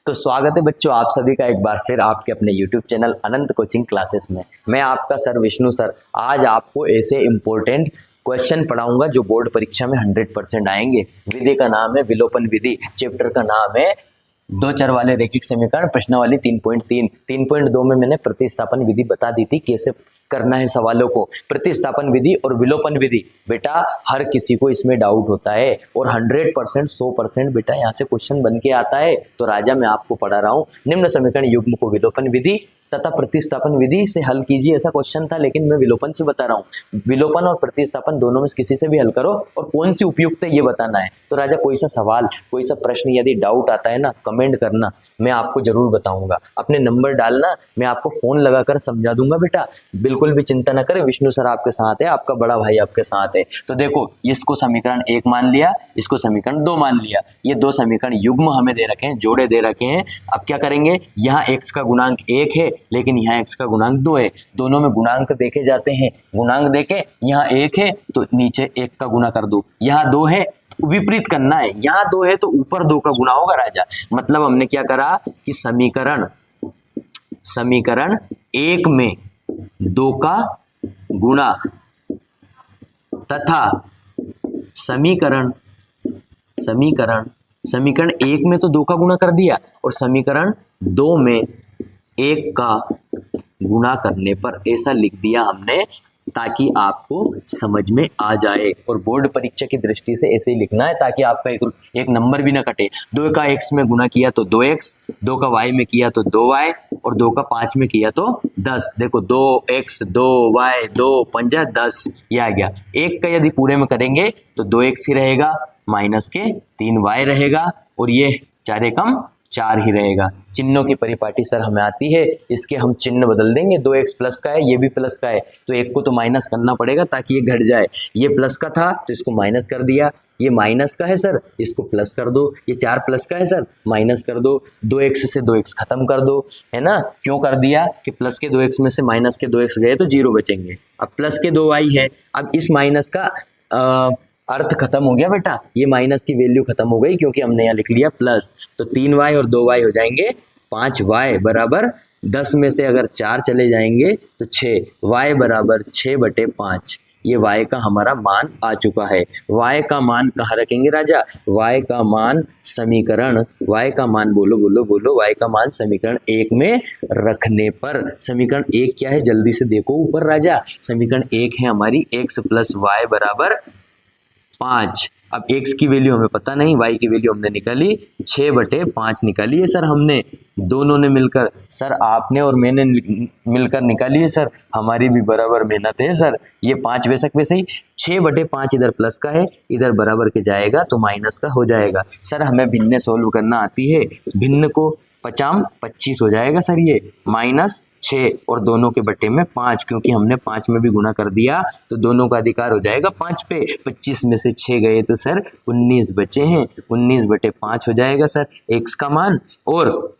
तो स्वागत है बच्चों आप सभी का एक बार फिर आपके अपने YouTube चैनल अनंत कोचिंग क्लासेस में। मैं आपका सर विष्णु सर आज आपको ऐसे इम्पोर्टेंट क्वेश्चन पढ़ाऊंगा जो बोर्ड परीक्षा में 100% आएंगे। विधि का नाम है विलोपन विधि, चैप्टर का नाम है दो चर वाले रैखिक समीकरण, प्रश्नावली 3.3। 3.2 में मैंने प्रतिस्थापन विधि बता दी थी कैसे करना है सवालों को। प्रतिस्थापन विधि और विलोपन विधि बेटा हर किसी को इसमें डाउट होता है और 100% 100% बेटा यहाँ से क्वेश्चन बन के आता है। तो राजा मैं आपको पढ़ा रहा हूँ, निम्न समीकरण युग्म को विलोपन विधि तथा प्रतिस्थापन विधि से हल कीजिए। ऐसा क्वेश्चन था लेकिन मैं विलोपन से बता रहा हूँ। विलोपन और प्रतिस्थापन दोनों में किसी से भी हल करो और कौन सी उपयुक्त है ये बताना है। तो राजा कोई सा सवाल कोई सा प्रश्न यदि डाउट आता है ना कमेंट करना, मैं आपको जरूर बताऊंगा। अपने नंबर डालना, मैं आपको फोन लगाकर समझा दूंगा बेटा, बिल्कुल भी चिंता न करें। विष्णु सर आपके साथ है, आपका बड़ा भाई आपके साथ है। तो देखो इसको समीकरण 1 मान लिया, इसको समीकरण 2 मान लिया। ये दो समीकरण युग्म हमें दे रखे हैं, जोड़े दे रखे हैं। अब क्या करेंगे, यहाँ x का गुणांक 1 है लेकिन यहाँ x का गुणांक 2 है। दोनों में गुणांक देखे जाते हैं, गुणांक देके यहाँ 1 है तो नीचे 1 का गुणा कर दो, यहाँ 2 है विपरीत करना है, यहाँ 2 है तो ऊपर 2 का गुणा होगा राजा। मतलब हमने क्या करा कि समीकरण 1 में 2 का गुणा तथा समीकरण 1 में तो 2 का गुणा कर दिया और समीकरण 2 में 1 का गुणा करने पर ऐसा लिख दिया हमने ताकि आपको समझ में आ जाए। और बोर्ड परीक्षा की दृष्टि से ऐसे ही लिखना है ताकि आपका एक नंबर भी ना कटे। 2 का x में गुणा किया तो 2x, 2 का y में किया तो 2y और 2 का 5 में किया तो 10। देखो 2x 2y 2 5 10 ये आ गया। 1 का यदि पूरे में करेंगे तो 2x ही रहेगा, माइनस के 3y रहेगा और ये 4 एकम 4 ही रहेगा। चिन्हों की परिपाटी सर हमें आती है, इसके हम चिन्ह बदल देंगे। 2x प्लस का है, ये भी प्लस का है तो एक को तो माइनस करना पड़ेगा ताकि ये घट जाए। ये प्लस का था तो इसको माइनस कर दिया, ये माइनस का है सर इसको प्लस कर दो, ये 4 प्लस का है सर माइनस कर दो, 2x से 2x खत्म कर दो, है ना। क्यों कर दिया कि प्लस के 2x में से माइनस के 2x गए तो 0 बचेंगे। अब प्लस के 2y है, अब इस माइनस का अर्थ खत्म हो गया बेटा, ये माइनस की वैल्यू खत्म हो गई क्योंकि हमने यहाँ लिख लिया प्लस। तो 3y और 2y हो जाएंगे 5y बराबर 10 में से अगर 4 चले जाएंगे तो 6y बराबर 6/5। ये y का हमारा मान आ चुका है। y का मान कहाँ रखेंगे राजा, y का मान y का मान बोलो बोलो बोलो, y का मान समीकरण 1 में रखने पर। समीकरण 1 क्या है जल्दी से देखो ऊपर राजा, समीकरण 1 है हमारी x + y बराबर 5। अब x की वैल्यू हमें पता नहीं, y की वैल्यू हमने निकाली 6/5 निकाली है सर हमने, दोनों ने मिलकर। सर आपने और मैंने मिलकर निकाली है सर, हमारी भी बराबर मेहनत है सर। ये 5 वैसे ही 6/5 इधर प्लस का है, इधर बराबर के जाएगा तो माइनस का हो जाएगा। सर हमें भिन्न सोल्व करना आती है, भिन्न को 5 25 हो जाएगा सर, ये -6 और दोनों के बट्टे में 5, क्योंकि हमने 5 में भी गुणा कर दिया तो दोनों का अधिकार हो जाएगा 5 पे। 25 में से 6 गए तो सर 19 बचे हैं, 19/5 हो जाएगा सर x का मान और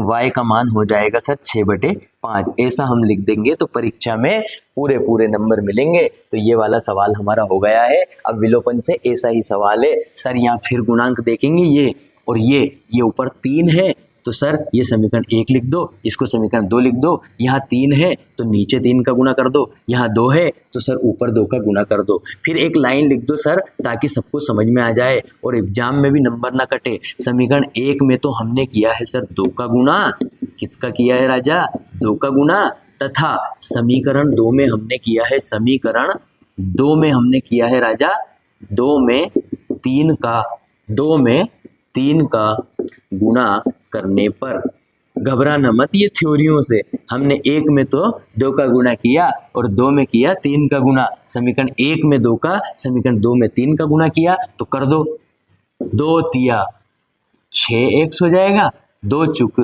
y का मान हो जाएगा सर 6/5। ऐसा हम लिख देंगे तो परीक्षा में पूरे नंबर मिलेंगे। तो ये वाला सवाल हमारा हो गया है। अब विलोपन से ऐसा ही सवाल है सर, यहाँ फिर गुणांक देखेंगे ये और ये ऊपर 3 है तो सर ये समीकरण 1 लिख दो, इसको समीकरण 2 लिख दो। यहाँ 3 है तो नीचे 3 का गुणा कर दो, यहाँ 2 है तो सर ऊपर 2 का गुणा कर दो। फिर एक लाइन लिख दो सर ताकि सबको समझ में आ जाए और एग्जाम में भी नंबर ना कटे। समीकरण 1 में तो हमने किया है सर 2 का गुणा, किसका किया है राजा 2 का गुणा, तथा समीकरण 2 में हमने किया है राजा 2 में 3 का गुणा करने पर। घबराना मत ये थ्योरियों से, हमने 1 में तो 2 का गुणा किया और 2 में किया 3 का गुणा। समीकरण 1 में 2 का, समीकरण 2 में 3 का गुणा किया तो कर दो, 2 तिया 6x हो जाएगा, 2 चुक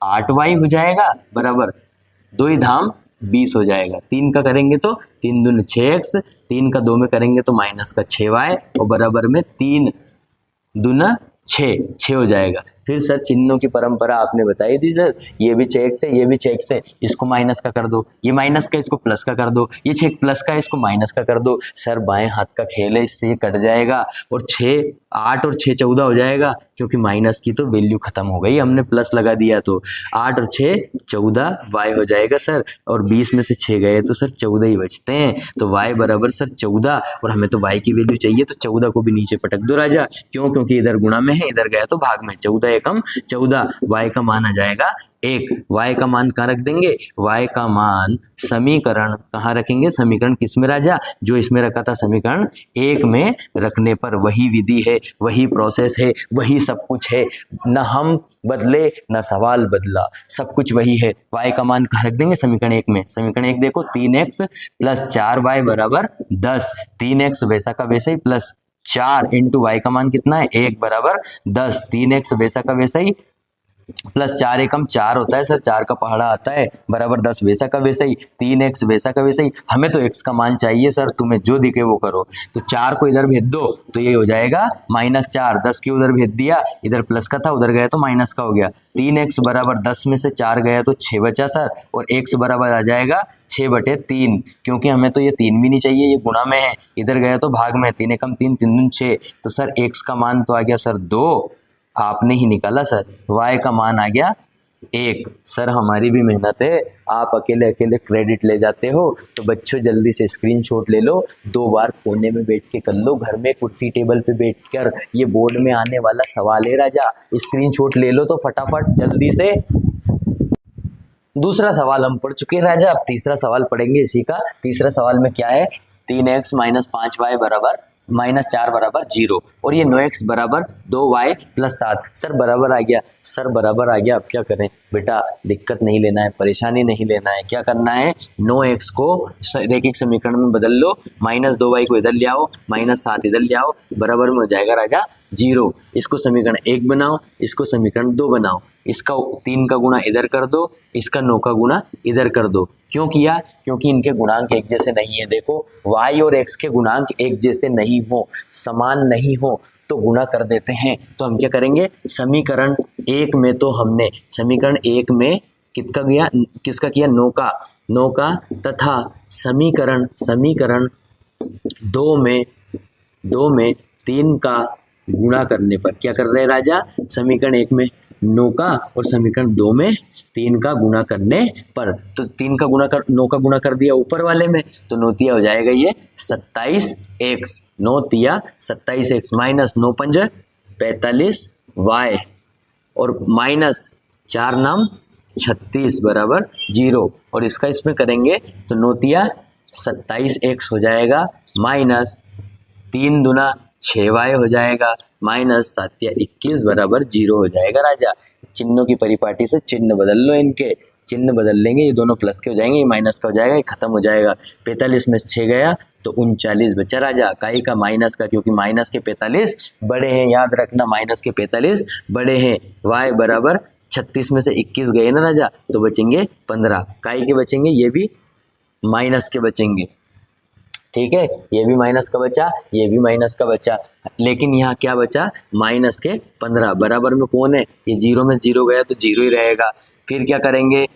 8y हो जाएगा बराबर 2 धाम 20 हो जाएगा। 3 का करेंगे तो 3 दूनी 6x, 3 का 2 में करेंगे तो माइनस का 6y और बराबर में 3 दूना 6 हो जाएगा। फिर सर चिन्हों की परंपरा आपने बताई थी सर, ये भी 6x है, ये भी 6x है, इसको माइनस का कर दो, ये माइनस का इसको प्लस का कर दो, ये 6 प्लस का इसको माइनस का कर दो। सर बाएं हाथ का खेल है, इससे ये कट जाएगा और 6 8 और 6 14 हो जाएगा, क्योंकि माइनस की तो वैल्यू खत्म हो गई, हमने प्लस लगा दिया, तो 8 और 6 14 y हो जाएगा सर। और 20 में से 6 गए तो सर 14 ही बचते हैं, तो y बराबर सर 14, और हमें तो y की वैल्यू चाहिए, तो 14 को भी नीचे पटक दो राजा। क्यों? क्योंकि इधर गुणा में है, इधर गया तो भाग में। 14 एकम 14, y का मान आ जाएगा 1। y का मान कहाँ रख देंगे? y का मान समीकरण कहाँ रखेंगे? समीकरण किस में राजा? जो इसमें रखा था समीकरण 1 में रखने पर। वही विधि है, वही प्रोसेस है, वही सब कुछ है, न हम बदले न सवाल बदला, सब कुछ वही है। y का मान कहाँ रख देंगे? समीकरण 1 में। समीकरण 1 देखो, 3x प्लस 4y बराबर 10, 3x वैसा का वैसा ही प्लस 4 इंटू y का मान कितना है? 1 बराबर 10, 3x वैसा का वैसा ही प्लस 4 एकम 4 होता है सर, 4 का पहाड़ा आता है, बराबर 10 वैसा का वैसा ही, 3x वैसा का वैसा ही। हमें तो x का मान चाहिए सर, तुम्हें जो दिखे वो करो। तो 4 को इधर भेज दो तो ये हो जाएगा -4, 10 के उधर भेज दिया, इधर प्लस का था उधर गया तो माइनस का हो गया। 3x बराबर 10 में से 4 गया तो 6 बचा सर, और x बराबर आ जाएगा 6/3, क्योंकि हमें तो ये 3 भी नहीं चाहिए, ये गुणा में है, इधर गया तो भाग में। 3 एकम 3, 3 दूनी 6, तो सर x का मान तो आ गया सर 2, आपने ही निकाला सर। y का मान आ गया 1। सर हमारी भी मेहनत है, आप अकेले अकेले क्रेडिट ले जाते हो, तो बच्चों जल्दी से स्क्रीनशॉट ले लो, 2 बार कोने में बैठ के कर लो, घर में कुर्सी टेबल पे बैठकर। ये बोर्ड में आने वाला सवाल है राजा, स्क्रीनशॉट ले लो तो फटाफट जल्दी से। दूसरा सवाल हम पढ़ चुके हैं राजा, अब तीसरा सवाल पढ़ेंगे इसी का। तीसरा सवाल में क्या है? 3x माइनस 5y बराबर -4 बराबर 0, और ये 9x बराबर 2y प्लस 7। सर बराबर आ गया, सर बराबर आ गया, अब क्या करें बेटा? दिक्कत नहीं लेना है, परेशानी नहीं लेना है, क्या करना है? 9x को रैखिक समीकरण में बदल लो, -2y को इधर ले आओ, -7 इधर ले आओ, बराबर में हो जाएगा राजा 0। इसको समीकरण 1 बनाओ, इसको समीकरण 2 बनाओ, इसका 3 का गुणा इधर कर दो, इसका 9 का गुणा इधर कर दो। क्यों किया? क्योंकि इनके गुणांक एक जैसे नहीं है। देखो y और x के गुणांक एक जैसे नहीं हो, समान नहीं हो, तो गुणा कर देते हैं। तो हम क्या करेंगे? समीकरण 1 में तो हमने समीकरण 1 में किसका किया? 9 का, तथा समीकरण 2 में 3 का गुणा करने पर क्या कर रहे हैं राजा? समीकरण 1 में 9 का और समीकरण 2 में 3 का गुणा करने पर, तो 3 का गुणा कर 9 का गुणा कर दिया ऊपर वाले में, तो 9 तिया हो जाएगा ये 27x, 9 तिया 27x माइनस 9 पंज 45y और माइनस 4 नाम 36 बराबर 0, और इसका इसमें करेंगे तो 9 तिया 27x हो जाएगा, माइनस 3 दूना 6y हो जाएगा, माइनस 7 या 21 बराबर 0 हो जाएगा राजा। चिन्हों की परिपाटी से चिन्ह बदल लो, इनके चिन्ह बदल लेंगे, ये दोनों प्लस के हो जाएंगे, ये माइनस का हो जाएगा, ये खत्म हो जाएगा। 45 में 6 गया तो 39 बचा राजा, काई का माइनस का, क्योंकि माइनस के 45 बड़े हैं, याद रखना माइनस के 45 बड़े हैं। y बराबर 36 में से 21 गए ना राजा, तो बचेंगे 15, काई के बचेंगे, ये भी माइनस के बचेंगे, ठीक है, ये भी माइनस का बचा, ये भी माइनस का बचा, लेकिन यहाँ क्या बचा? माइनस के 15, बराबर में कौन है? ये 0 में 0 गया तो 0 ही रहेगा। फिर क्या करेंगे?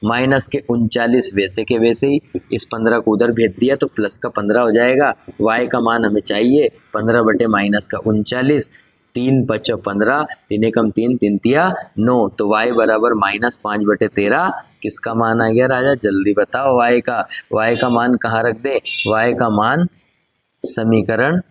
माइनस के 39 वैसे के वैसे ही, इस 15 को उधर भेज दिया तो प्लस का 15 हो जाएगा। y का मान हमें चाहिए 15 बटे माइनस का 39, 3 5 15, 3 एकम 3, 3 तिया 9, तो y बराबर -5 बटे 13। किसका मान आ गया राजा? जल्दी बताओ y का मान कहाँ रख दे? y का मान समीकरण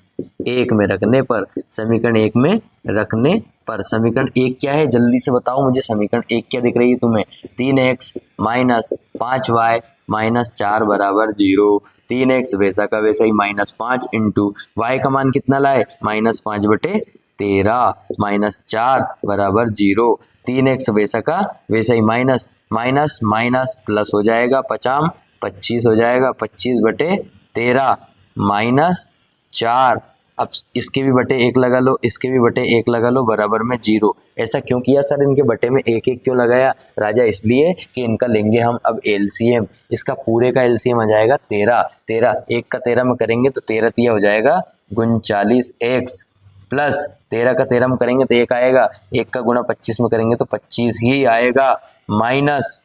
1 में रखने पर, समीकरण 1 में रखने पर। समीकरण 1 क्या है? जल्दी से बताओ मुझे, समीकरण 1 क्या दिख रही है तुम्हें? 3x माइनस 5y माइनस 4 बराबर 0, 3x वैसा का वैसा ही -5 इंटू y का मान कितना लाए? -5 बटे 13 माइनस 4 बराबर 0, 3x वैसा का वैसा ही माइनस माइनस माइनस प्लस हो जाएगा, 50 25 हो जाएगा, 25 बटे 13 माइनस 4। अब इसके भी बटे 1 लगा लो, इसके भी बटे 1 लगा लो, बराबर में 0। ऐसा क्यों किया सर? इनके बटे में 1 1 क्यों लगाया राजा? इसलिए कि इनका लेंगे हम अब एलसीएम, इसका पूरे का एलसीएम आ जाएगा 13, 1 का 13 में करेंगे तो 13 तिया हो जाएगा 39x, प्लस 13 का 13 में करेंगे तो 1 आएगा, 1 का गुणा 25 में करेंगे तो 25 ही आएगा, माइनस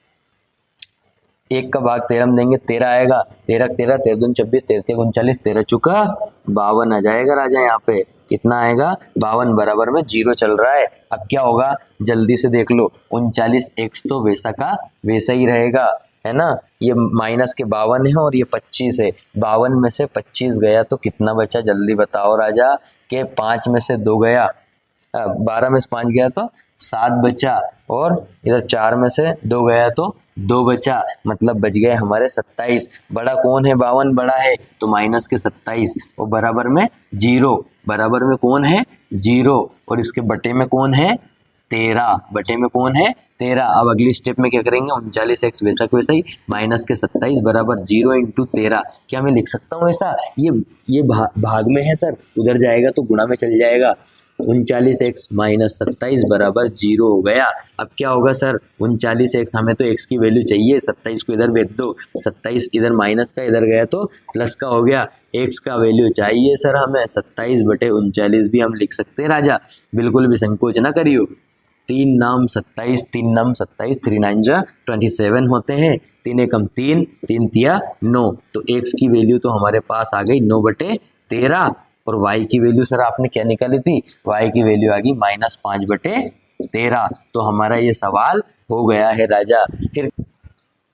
1 का भाग 13 में देंगे 13 आएगा, 13 13 13 दूनी 26, 13 39, 13 चुका 52 आ जाएगा राजा। यहाँ पे कितना आएगा 52, बराबर में 0 चल रहा है। अब क्या होगा जल्दी से देख लो, 39x तो वैसा का वैसा ही रहेगा, है ना। ये माइनस के 52 है और ये 25 है, 52 में से 25 गया तो कितना बचा जल्दी बताओ राजा। के 5 में से 2 गया, 12 में से 5 गया तो 7 बचा, और इधर 4 में से 2 गया तो 2 बचा, मतलब बच गए हमारे 27। बड़ा कौन है 52 बड़ा है तो माइनस के 27, और बराबर में 0, बराबर में कौन है 0, और इसके बटे में कौन है 13, बटे में कौन है 13। अब अगली स्टेप में क्या करेंगे 39x वैसा को वैसा ही, माइनस के 27 बराबर 0 इंटू 13। क्या मैं लिख सकता हूँ ऐसा, ये भाग में है सर, उधर जाएगा तो गुणा में चल जाएगा। 39x माइनस 27 बराबर 0 हो गया। अब क्या होगा सर 39x, हमें तो x की वैल्यू चाहिए, 27 को इधर भेज दो, 27 इधर माइनस का इधर गया तो प्लस का हो गया, x का वैल्यू चाहिए सर हमें 27 बटे 39 भी हम लिख सकते हैं राजा, बिल्कुल भी संकोच ना करियो। 3 नाम 27, 3 नाम 27, 3 9 जा 27 होते हैं, 3 एकम 3, 3 तिया 9, तो x की वैल्यू तो हमारे पास आ गई 9 बटे 13, और y की वैल्यू सर आपने क्या निकाली थी, y की वैल्यू आ गई माइनस 5 बटे 13। तो हमारा ये सवाल हो गया है राजा। फिर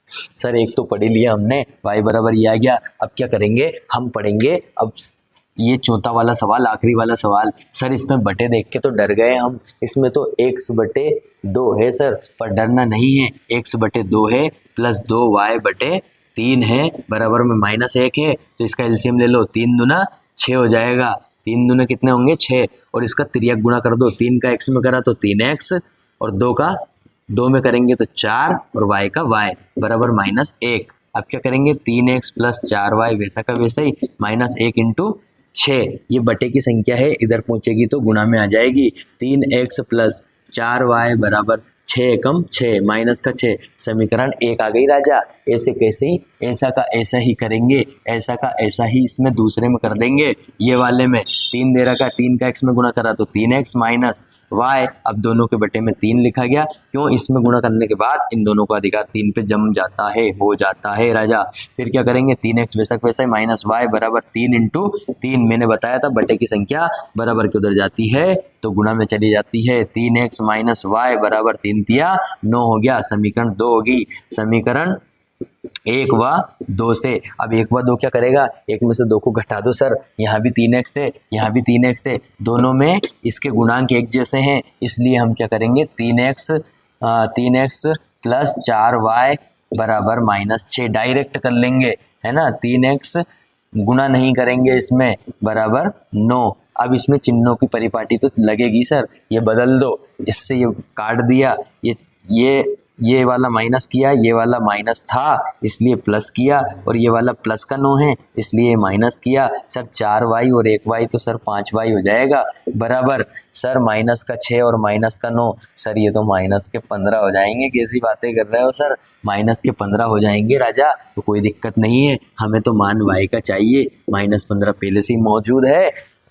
सर एक तो पढ़ लिया हमने, y बराबर ये आ गया, अब क्या करेंगे हम पढ़ेंगे अब ये चौथा वाला सवाल, आखिरी वाला सवाल। सर इसमें बटे देख के तो डर गए हम, इसमें तो x बटे 2 है सर, पर डरना नहीं है, x बटे 2 है प्लस 2y बटे 3 है, बराबर में माइनस 1 है, तो इसका एलसीएम ले लो, 3 दूना 6 हो जाएगा, 3 दूने कितने होंगे 6, और इसका तिर्यक गुणा कर दो, 3 का x में करा तो 3x, और 2 का 2 में करेंगे तो 4, और y का y बराबर माइनस 1। अब क्या करेंगे 3x प्लस 4y वैसा का वैसा ही, माइनस 1 इंटू 6, ये बटे की संख्या है, इधर पहुंचेगी तो गुणा में आ जाएगी, 3x प्लस 4y बराबर 6 एकम 6 माइनस का 6, समीकरण 1 आ गई राजा। ऐसे कैसे ही, ऐसा का ऐसा ही करेंगे, ऐसा का ऐसा ही इसमें दूसरे में कर देंगे, ये वाले में 3 दे रखा, 3 का x में गुणा करा तो 3x माइनस y, अब दोनों के बटे में 3 लिखा गया, क्यों इसमें गुणा करने के बाद इन दोनों का अधिकार 3 पे जम जाता है, हो जाता है राजा। फिर क्या करेंगे 3x वैसा वैसा ही माइनस y बराबर 3 इंटू 3, मैंने बताया था बटे की संख्या बराबर के उधर जाती है तो गुणा में चली जाती है, 3x माइनस y बराबर 3 तिया 9 हो गया, समीकरण 2 होगी। समीकरण 1 व 2 से, अब 1 व 2 क्या करेगा, 1 में से 2 को घटा दो सर, यहाँ भी 3x है, यहाँ भी 3x है, दोनों में इसके गुणांक एक जैसे हैं, इसलिए हम क्या करेंगे 3x प्लस 4y बराबर माइनस 6 डायरेक्ट कर लेंगे, है ना, 3x गुणा नहीं करेंगे इसमें, बराबर 9। अब इसमें चिन्हों की परिपाटी तो लगेगी सर, ये बदल दो, इससे ये काट दिया, ये वाला माइनस किया, ये वाला माइनस था इसलिए प्लस किया, और ये वाला प्लस का 9 है इसलिए माइनस किया, सर 4y और 1y तो सर 5y हो जाएगा, बराबर सर माइनस का 6 और माइनस का 9, सर ये तो माइनस के 15 हो जाएंगे, कैसी बातें कर रहे हो सर, माइनस के 15 हो जाएंगे राजा, तो कोई दिक्कत नहीं है, हमें तो मान y का चाहिए, -15 पहले से ही मौजूद है,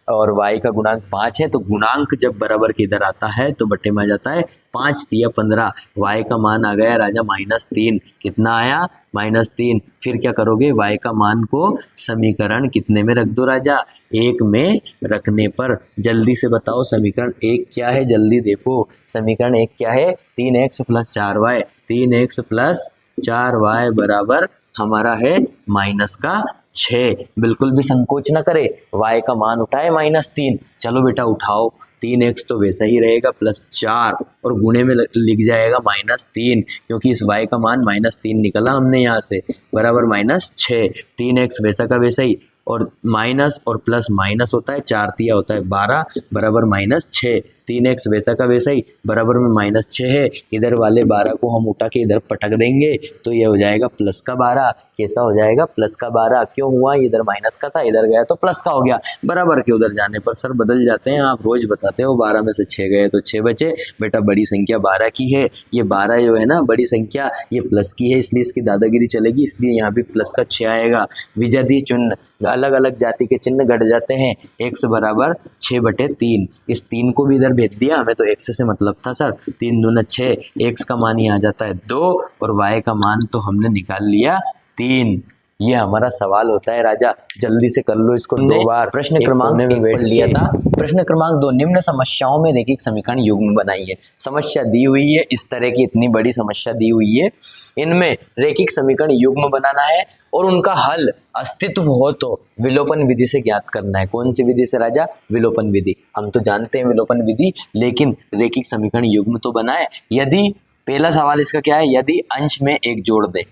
और y का गुणांक 5 है, तो गुणांक जब बराबर के इधर आता है तो बटे में आ जाता है 5 तिया 15, y का मान आ गया राजा -3, कितना आया -3। फिर क्या करोगे y का मान को समीकरण कितने में रख दो राजा, 1 में रखने पर, जल्दी से बताओ समीकरण 1 क्या है, जल्दी देखो समीकरण 1 क्या है, 3x plus 4y, 3x plus 4y बराबर हमारा है माइनस का 6, बिल्कुल भी संकोच ना करे, y का मान उठाए -3, चलो बेटा उठाओ, 3x तो वैसा ही रहेगा प्लस 4, और गुणे में लिख जाएगा -3, क्योंकि इस y का मान -3 निकला हमने यहाँ से, बराबर -6, 3x वैसा का वैसा ही, और माइनस और प्लस माइनस होता है, 4 तिया होता है 12 बराबर -6, 3x वैसा का वैसा ही बराबर में -6 है। इधर वाले 12 को हम उठा के इधर पटक देंगे तो ये हो जाएगा प्लस का 12। कैसा हो जाएगा? प्लस का 12। क्यों हुआ? इधर माइनस का था, इधर गया तो प्लस का हो गया। बराबर के उधर जाने पर सर बदल जाते हैं, आप रोज बताते हो। 12 में से 6 गए तो 6 बचे। बेटा बड़ी संख्या 12 की है, ये 12 जो है ना बड़ी संख्या ये प्लस की है, इसलिए इसकी दादागिरी चलेगी, इसलिए यहाँ भी प्लस का 6 आएगा। विजाति चिन्ह, अलग अलग जाति के चिन्ह घट जाते हैं। x बराबर 6/3, इस 3 को भी इधर भेज दिया, हमें तो x से मतलब था सर। 3 दूना 6, x का मान यहाँ आ जाता है 2 और y का मान तो हमने निकाल लिया 3। ये हमारा सवाल होता है राजा, जल्दी से कर लो इसको 2 बार। प्रश्न क्रमांक 1 पढ़ लिया था। प्रश्न क्रमांक 2, निम्न समस्याओं में रैखिक समीकरण युग्म बनाइए। समस्या दी हुई है, इस तरह की इतनी बड़ी समस्या दी हुई है, इनमें रैखिक समीकरण युग्म बनाना है और उनका हल अस्तित्व हो तो विलोपन विधि से ज्ञात करना है। कौन सी विधि से राजा? विलोपन विधि। हम तो जानते हैं विलोपन विधि, लेकिन रैखिक समीकरण युग्म तो बनाए। यदि पहला सवाल इसका क्या है? यदि अंश में एक जोड़ दे,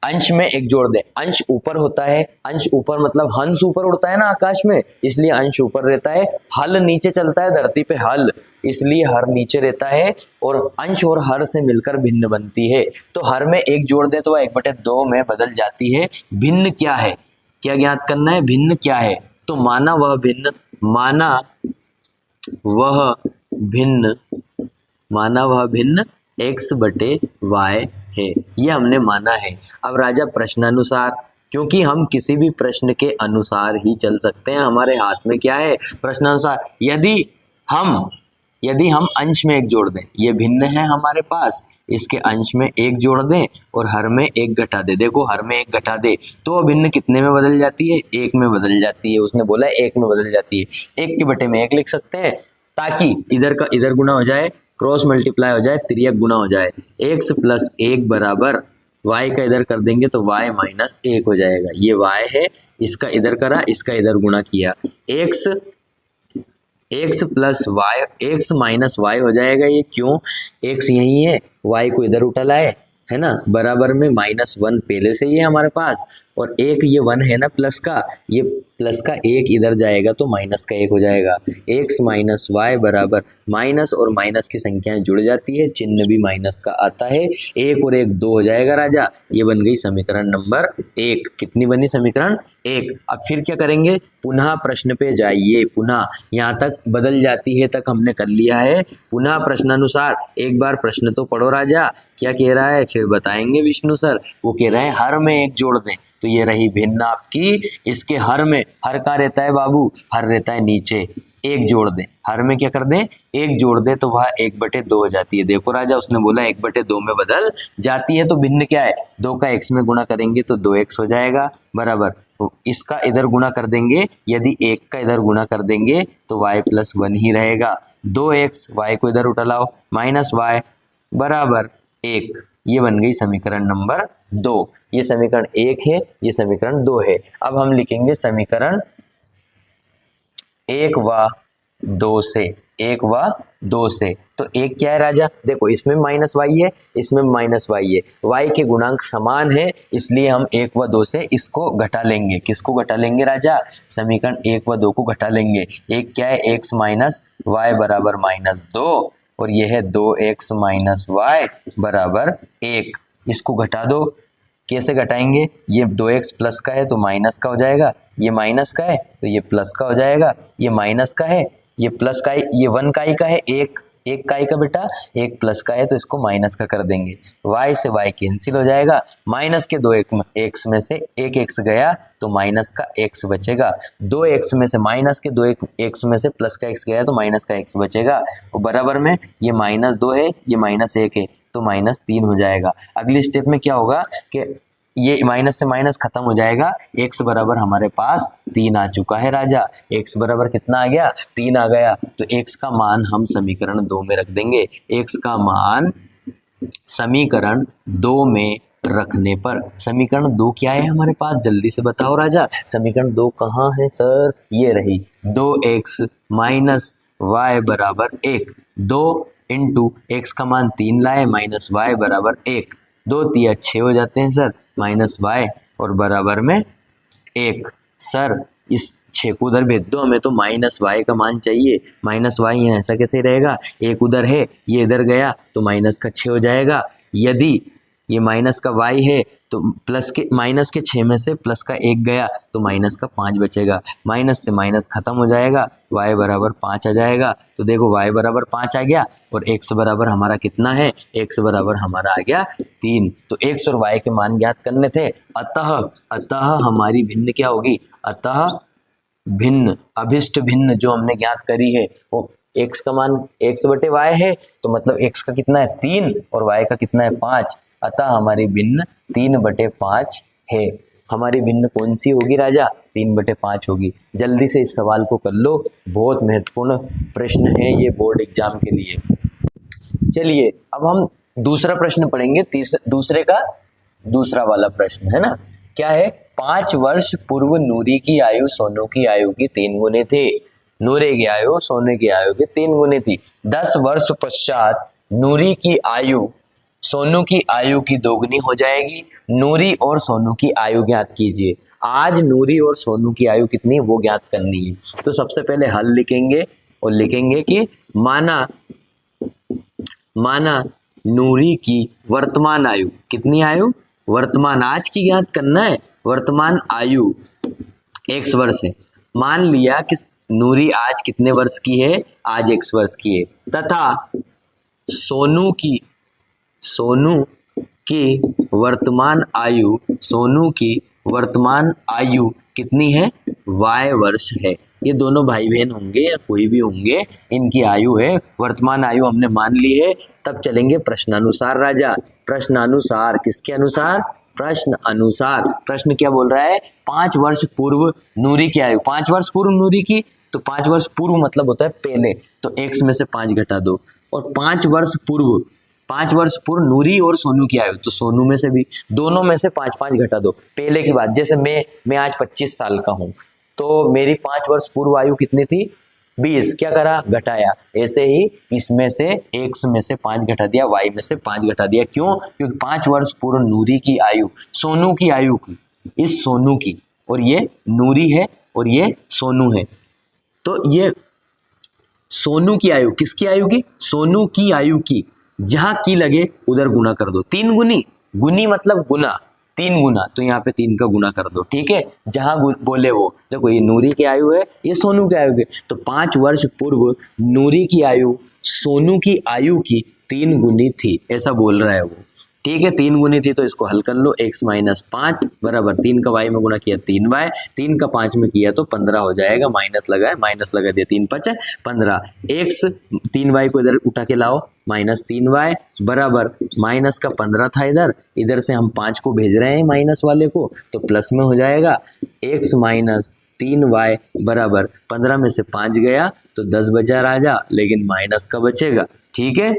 अंश में एक जोड़ दे। अंश ऊपर होता है, अंश ऊपर मतलब हंस ऊपर उड़ता है ना आकाश में, इसलिए अंश ऊपर रहता है। हल नीचे चलता है धरती पे, हल, इसलिए हर नीचे रहता है और अंश और हर से मिलकर भिन्न बनती है। तो हर में एक जोड़ दे तो वह 1/2 में बदल जाती है। भिन्न क्या है? क्या ज्ञात करना है? भिन्न क्या है? तो माना वह भिन्न, माना वह भिन्न x/y है, ये हमने माना है। अब राजा प्रश्नानुसार, क्योंकि हम किसी भी प्रश्न के अनुसार ही चल सकते हैं, हमारे हाथ में क्या है? प्रश्नानुसार। यदि हम अंश में एक जोड़ दें, ये भिन्न है हमारे पास, इसके अंश में एक जोड़ दें और हर में एक घटा दे। देखो हर में एक घटा दे तो भिन्न कितने में बदल जाती है? 1 में बदल जाती है। उसने बोला 1 में बदल जाती है। 1 के बटे में 1 लिख सकते हैं, ताकि इधर का इधर गुना हो जाए, क्रॉस मल्टीप्लाई हो जाए, तिर्यक गुना हो जाए। x + 1 बराबर y का इधर कर देंगे तो y - 1 हो जाएगा। ये y है, इसका इधर करा, इसका इधर गुना किया, x + y, x - y हो जाएगा। ये क्यों? x यही है, y को इधर उठा लाए, है ना, बराबर में -1 पहले से ही है हमारे पास, और एक ये 1 है ना प्लस का, ये प्लस का 1 इधर जाएगा तो माइनस का 1 हो जाएगा। x - y बराबर माइनस और माइनस की संख्याएं जुड़ जाती है, चिन्ह भी माइनस का आता है। 1 और 1 2 हो जाएगा राजा। ये बन गई समीकरण नंबर 1। कितनी बनी? समीकरण 1। अब फिर क्या करेंगे? पुनः प्रश्न पे जाइए। पुनः यहाँ तक बदल जाती है तक हमने कर लिया है। पुनः प्रश्नानुसार एक बार प्रश्न तो पढ़ो राजा, क्या कह रहा है फिर बताएंगे विष्णु सर। वो कह रहे हैं हर में एक जोड़ दें, तो ये रही भिन्न आपकी। इसके हर में, हर का रहता है बाबू, हर रहता है नीचे, एक जोड़ दें। हर में क्या कर दें? एक जोड़ दें तो वह 1/2 हो जाती है। देखो राजा, उसने बोला 1/2 में बदल जाती है, तो भिन्न क्या है? 2 का x में गुणा करेंगे तो 2x हो जाएगा, बराबर। तो इसका इधर गुणा कर देंगे, यदि 1 का इधर गुणा कर देंगे तो y + 1 ही रहेगा। 2x, y को इधर उठा लाओ, -y बराबर 1। ये बन गई समीकरण नंबर 2। ये समीकरण 1 है, ये समीकरण 2 है। अब हम लिखेंगे समीकरण 1 व 2 से। 1 व 2 से तो 1 क्या है राजा? देखो इसमें -y है, इसमें -y है, y के गुणांक समान है, इसलिए हम 1 व 2 से इसको घटा लेंगे। किसको घटा लेंगे राजा? समीकरण 1 व 2 को घटा लेंगे। 1 क्या है? x - y बराबर -2 और यह है 2x - y बराबर 1। इसको घटा दो। कैसे घटाएंगे? ये 2x प्लस का है तो माइनस का हो जाएगा, ये माइनस का है तो ये प्लस का हो जाएगा, ये माइनस का है, ये प्लस का है, ये 1 का ही का है, एक का ही का बेटा, 1 प्लस का है तो इसको माइनस का कर देंगे। y से y कैंसिल हो जाएगा, माइनस के 2x में से 1 x गया तो माइनस का x बचेगा। 2x में से माइनस के 2x में से प्लस का x गया तो माइनस का x बचेगा, और बराबर में ये -2 है, ये -1 है तो -3 हो जाएगा। अगली स्टेप में क्या होगा कि ये माइनस से माइनस खत्म हो जाएगा, x बराबर हमारे पास 3 आ चुका है राजा। x बराबर कितना आ गया? 3 आ गया। तो x का मान हम समीकरण 2 में रख देंगे। x का मान समीकरण 2 में रखने पर, समीकरण 2 क्या है हमारे पास? जल्दी से बताओ राजा, समीकरण 2 कहाँ है सर? ये रही 2x - y बराबर 1। 2 इंटू x का मान 3 लाए, -y बराबर 1। 2 तिया 6 हो जाते हैं सर, -y और बराबर में 1। सर इस 6 को उधर भेज दो, हमें तो माइनस वाई का मान चाहिए। माइनस वाई यहाँ ऐसा कैसे रहेगा, एक उधर है, ये इधर गया तो माइनस का 6 हो जाएगा। यदि ये माइनस का वाई है तो प्लस के माइनस के 6 में से प्लस का 1 गया तो माइनस का 5 बचेगा। माइनस से माइनस खत्म हो जाएगा, y बराबर 5 आ जाएगा। तो देखो y बराबर 5 आ गया और x बराबर हमारा कितना है, x बराबर हमारा आ गया 3। तो x और y के मान ज्ञात करने थे। अतः हमारी भिन्न क्या होगी, अतः भिन्न अभिष्ट भिन्न जो हमने ज्ञात करी है वो x का मान x बटे y है, तो मतलब x का कितना है 3 और y का कितना है 5। अतः हमारी भिन्न 3/5 है। हमारी भिन्न कौन सी होगी राजा, 3/5 होगी। जल्दी से इस सवाल को कर लो, बहुत महत्वपूर्ण प्रश्न है ये बोर्ड एग्जाम के लिए। चलिए अब हम दूसरा प्रश्न पढ़ेंगे, दूसरे का दूसरा वाला प्रश्न है ना, क्या है, 5 वर्ष पूर्व नूरी की आयु सोनू की आयु की 3 गुने थी। नूरे की आयु सोनू की आयु की 3 गुने थी। 10 वर्ष पश्चात नूरी की आयु सोनू की आयु की 2 गुनी हो जाएगी। नूरी और सोनू की आयु ज्ञात कीजिए। आज नूरी और सोनू की आयु कितनी है वो ज्ञात करनी है। तो सबसे पहले हल लिखेंगे और लिखेंगे कि माना नूरी की वर्तमान आयु, कितनी आयु, वर्तमान, आज की ज्ञात करना है, वर्तमान आयु x वर्ष है। मान लिया कि नूरी आज कितने वर्ष की है, आज x वर्ष की है, तथा सोनू की वर्तमान आयु कितनी है, y वर्ष है। ये दोनों भाई बहन होंगे या कोई भी होंगे, इनकी आयु है, वर्तमान आयु हमने मान ली है। तब चलेंगे प्रश्नानुसार राजा। प्रश्नानुसार किसके अनुसार, प्रश्न अनुसार। प्रश्न क्या बोल रहा है, 5 वर्ष पूर्व नूरी की आयु, 5 वर्ष पूर्व नूरी की, तो 5 वर्ष पूर्व मतलब होता है पहले, तो x में से 5 घटा दो। और 5 वर्ष पूर्व नूरी और सोनू की आयु, तो सोनू में से भी, दोनों में से 5-5 घटा दो। पहले की बात, जैसे मैं आज 25 साल का हूँ, तो मेरी 5 वर्ष पूर्व आयु कितनी थी, 20, क्या करा, घटाया। ऐसे ही इसमें से x में से 5 घटा दिया, y में से 5 घटा दिया। क्यों, क्योंकि 5 वर्ष पूर्व नूरी की आयु सोनू की आयु की, इस सोनू की, और ये नूरी है और ये सोनू है, तो ये सोनू की आयु, किसकी आयु की, सोनू की आयु की, जहां की लगे उधर गुना कर दो। 3 गुनी, गुनी मतलब गुना, 3 गुना, तो यहाँ पे 3 का गुना कर दो, ठीक है। जहां बोले वो, देखो ये नूरी की आयु है, ये सोनू की आयु है, तो 5 वर्ष पूर्व नूरी की आयु सोनू की आयु की 3 गुनी थी, ऐसा बोल रहा है वो, ठीक है। 3 गुनी थी तो इसको हल कर लो, x - 5 बराबर 3 का y में गुना किया 3y, 3 का 5 में किया तो 15 हो जाएगा। माइनस लगा दिया, 3 × 5 = 15। x 3y को इधर उठा के लाओ, -3y बराबर माइनस का 15 था, इधर से हम 5 को भेज रहे हैं माइनस वाले को, तो प्लस में हो जाएगा। x - 3y बराबर 15 में से 5 गया तो 10 बचा राजा, लेकिन माइनस का बचेगा, ठीक है।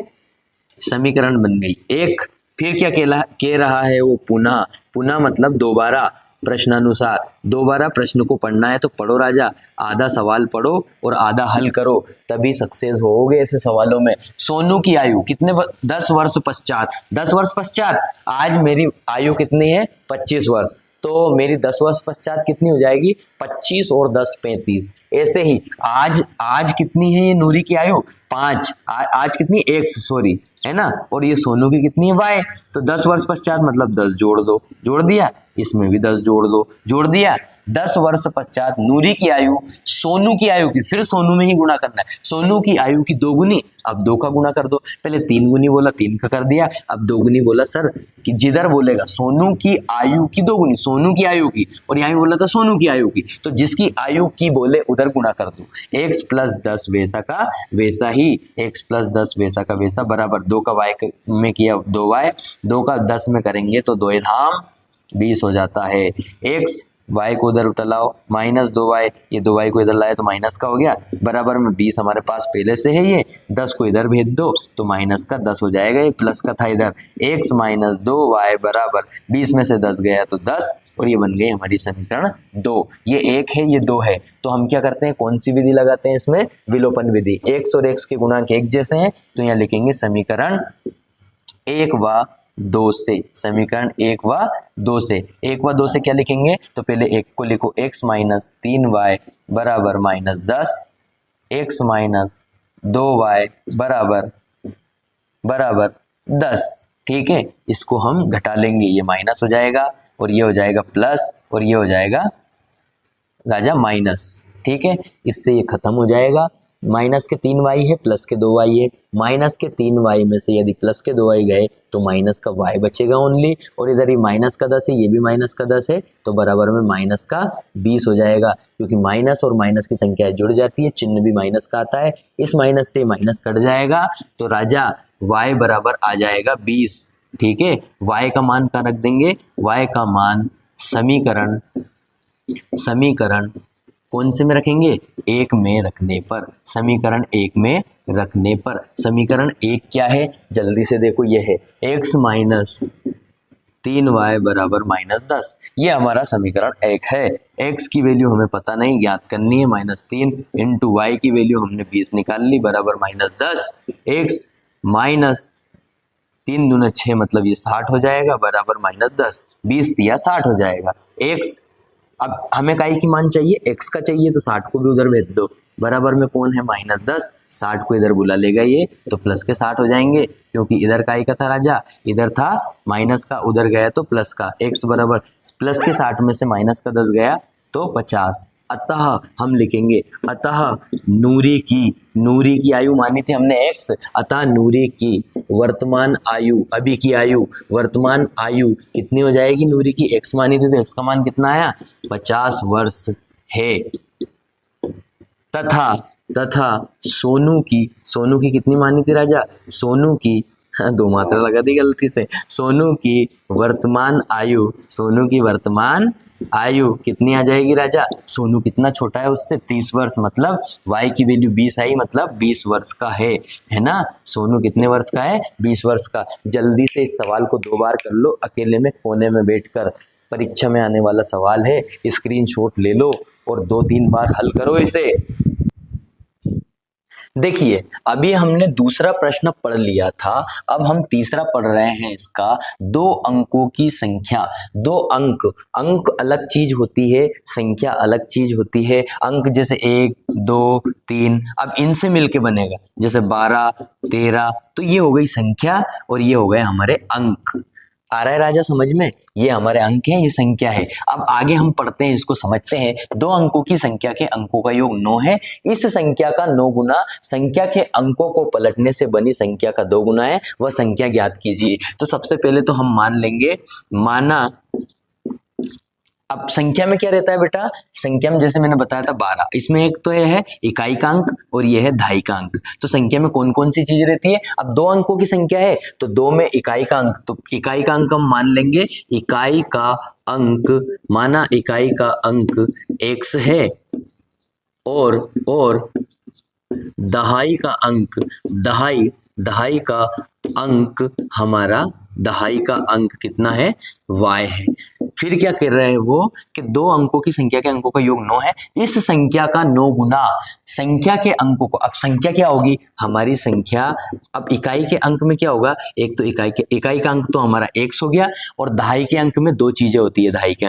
समीकरण बन गई एक। फिर क्या कह रहा है वो, पुनः मतलब दोबारा, प्रश्नानुसार। दोबारा प्रश्न को पढ़ना है तो पढ़ो राजा, आधा सवाल पढ़ो और आधा हल करो, तभी सक्सेस होगे ऐसे सवालों में। सोनू की आयु कितने, 10 वर्ष पश्चात, 10 वर्ष पश्चात, आज मेरी आयु कितनी है, 25 वर्ष, तो मेरी 10 वर्ष पश्चात कितनी हो जाएगी, 25 और 10 35। ऐसे ही आज कितनी है ये नूरी की आयु, 5, आज कितनी, x, सॉरी, है ना, और ये सोनू की कितनी है, y, तो 10 वर्ष पश्चात मतलब 10 जोड़ दो, जोड़ दिया, इसमें भी 10 जोड़ दो, जोड़ दिया। 10 वर्ष पश्चात नूरी की आयु सोनू की आयु की, फिर सोनू में ही गुणा करना है, सोनू की आयु की 2 गुनी, अब 2 का गुणा कर दो। पहले 3 गुनी बोला, 3 का कर दिया, अब 2 गुनी बोला सर, कि जिधर बोलेगा सोनू की आयु की 2 गुनी, सोनू की आयु की, और यहाँ बोला था सोनू की आयु की, तो जिसकी आयु की बोले उधर गुणा कर दो। x + 10 वैसा का वैसा ही, x + 10 वैसा का वैसा बराबर 2 का y में किया 2y, 2 का 10 में करेंगे तो 2 धाम 20 हो जाता है। x y को उधर उठा लाओ, -2y, ये 2y को इधर लाए तो माइनस का हो गया, बराबर में 20 हमारे पास पहले से है, ये 10 को इधर भेज दो तो माइनस का 10 हो जाएगा, ये प्लस का था इधर। x - 2y बराबर 20 में से 10 गया तो 10, और ये बन गई हमारी समीकरण 2। ये 1 है, ये 2 है, तो हम क्या करते हैं, कौन सी विधि लगाते हैं इसमें, विलोपन विधि। x और x के गुणांक एक जैसे हैं, तो यहाँ लिखेंगे समीकरण 1 व 2 से, समीकरण 1 व 2 से। 1 व 2 से क्या लिखेंगे, तो पहले 1 को लिखो, x माइनस 3y बराबर माइनस 10, x माइनस 2y बराबर 10। ठीक है, इसको हम घटा लेंगे, ये माइनस हो जाएगा और ये हो जाएगा प्लस और ये हो जाएगा राजा माइनस। ठीक है, इससे ये खत्म हो जाएगा। माइनस के 3y है, प्लस के 2y है। माइनस के 3y में से यदि प्लस के 2y गए तो माइनस का y बचेगा ओनली, और इधर ही माइनस का 10 है, ये भी माइनस का 10 है, तो बराबर में माइनस का 20 हो जाएगा। क्योंकि माइनस और माइनस की संख्या जुड़ जाती है, चिन्ह भी माइनस का आता है, इस माइनस से माइनस कट जाएगा, तो राजा y बराबर आ जाएगा 20। ठीक है, y का मान कहाँ रख देंगे, y का मान समीकरण कौन से में रखेंगे, 1 में रखने पर, समीकरण 1 में रखने पर। समीकरण 1 क्या है, जल्दी से देखो, ये है x माइनस 3y बराबर माइनस 10। ये हमारा समीकरण 1 है। x की वैल्यू हमें पता नहीं, ज्ञात करनी है, -3 इंटू y की वैल्यू हमने 20 निकाल ली बराबर माइनस 10। x माइनस 3 दूना 6 मतलब ये 60 हो जाएगा बराबर माइनस 10। 20 दिया 60 हो जाएगा। x अब हमें काई की मान चाहिए, x का चाहिए, तो 60 को भी उधर भेज दो, बराबर में कौन है माइनस 10, 60 को इधर बुला लेगा ये, तो प्लस के 60 हो जाएंगे, क्योंकि इधर काई का था राजा, इधर था माइनस का, उधर गया तो प्लस का। x बराबर प्लस के 60 में से माइनस का 10 गया तो 50। अतः हम लिखेंगे, अतः नूरी की आयु मानी थी हमने x, अतः नूरी की वर्तमान आयु, अभी की आयु, वर्तमान आयु कितनी हो जाएगी, नूरी की x मानी थी तो x का मान कितना आया, 50 वर्ष है। तथा सोनू की कितनी मानी थी राजा, सोनू की, दो मात्रा लगा दी गलती से, सोनू की वर्तमान आयु कितनी आ जाएगी राजा, सोनू कितना छोटा है उससे, 30 वर्ष, मतलब y की वैल्यू 20 आई, मतलब 20 वर्ष का है ना। सोनू कितने वर्ष का है, 20 वर्ष का। जल्दी से इस सवाल को 2 बार कर लो, अकेले में कोने में बैठकर, परीक्षा में आने वाला सवाल है, स्क्रीनशॉट ले लो और 2-3 बार हल करो इसे। देखिए, अभी हमने दूसरा प्रश्न पढ़ लिया था, अब हम तीसरा पढ़ रहे हैं इसका, 2 अंकों की संख्या। 2 अंक अलग चीज होती है, संख्या अलग चीज होती है। अंक जैसे 1, 2, 3, अब इनसे मिलके बनेगा, जैसे 12, 13, तो ये हो गई संख्या और ये हो गए हमारे अंक। आ रहा है राजा समझ में, ये हमारे अंक हैं, ये संख्या है। अब आगे हम पढ़ते हैं, इसको समझते हैं। 2 अंकों की संख्या के अंकों का योग 9 है। इस संख्या का 9 गुना संख्या के अंकों को पलटने से बनी संख्या का 2 गुना है, वह संख्या ज्ञात कीजिए। तो सबसे पहले तो हम मान लेंगे, माना, अब संख्या में क्या रहता है बेटा, संख्या में जैसे मैंने बताया था 12, इसमें एक तो ये है इकाई का अंक और ये है दहाई का अंक। तो संख्या में कौन कौन सी चीज रहती है, अब 2 अंकों की संख्या है तो 2 में इकाई का अंक, तो इकाई का अंक हम मान लेंगे, इकाई का अंक, माना इकाई का अंक x है और दहाई का अंक, दहाई का अंक हमारा, दहाई का अंक कितना है, y है। फिर क्या कर रहे हैं वो कि 2 अंकों की संख्या के अंकों का योग 9 है, इस संख्या का 9 गुना संख्या के अंकों को, अब संख्या क्या होगी हमारी संख्या, अब इकाई के अंक में क्या होगा, एक तो इकाई का अंक तो हमारा x हो गया, और दहाई के अंक में 2 चीजें होती है, दहाई के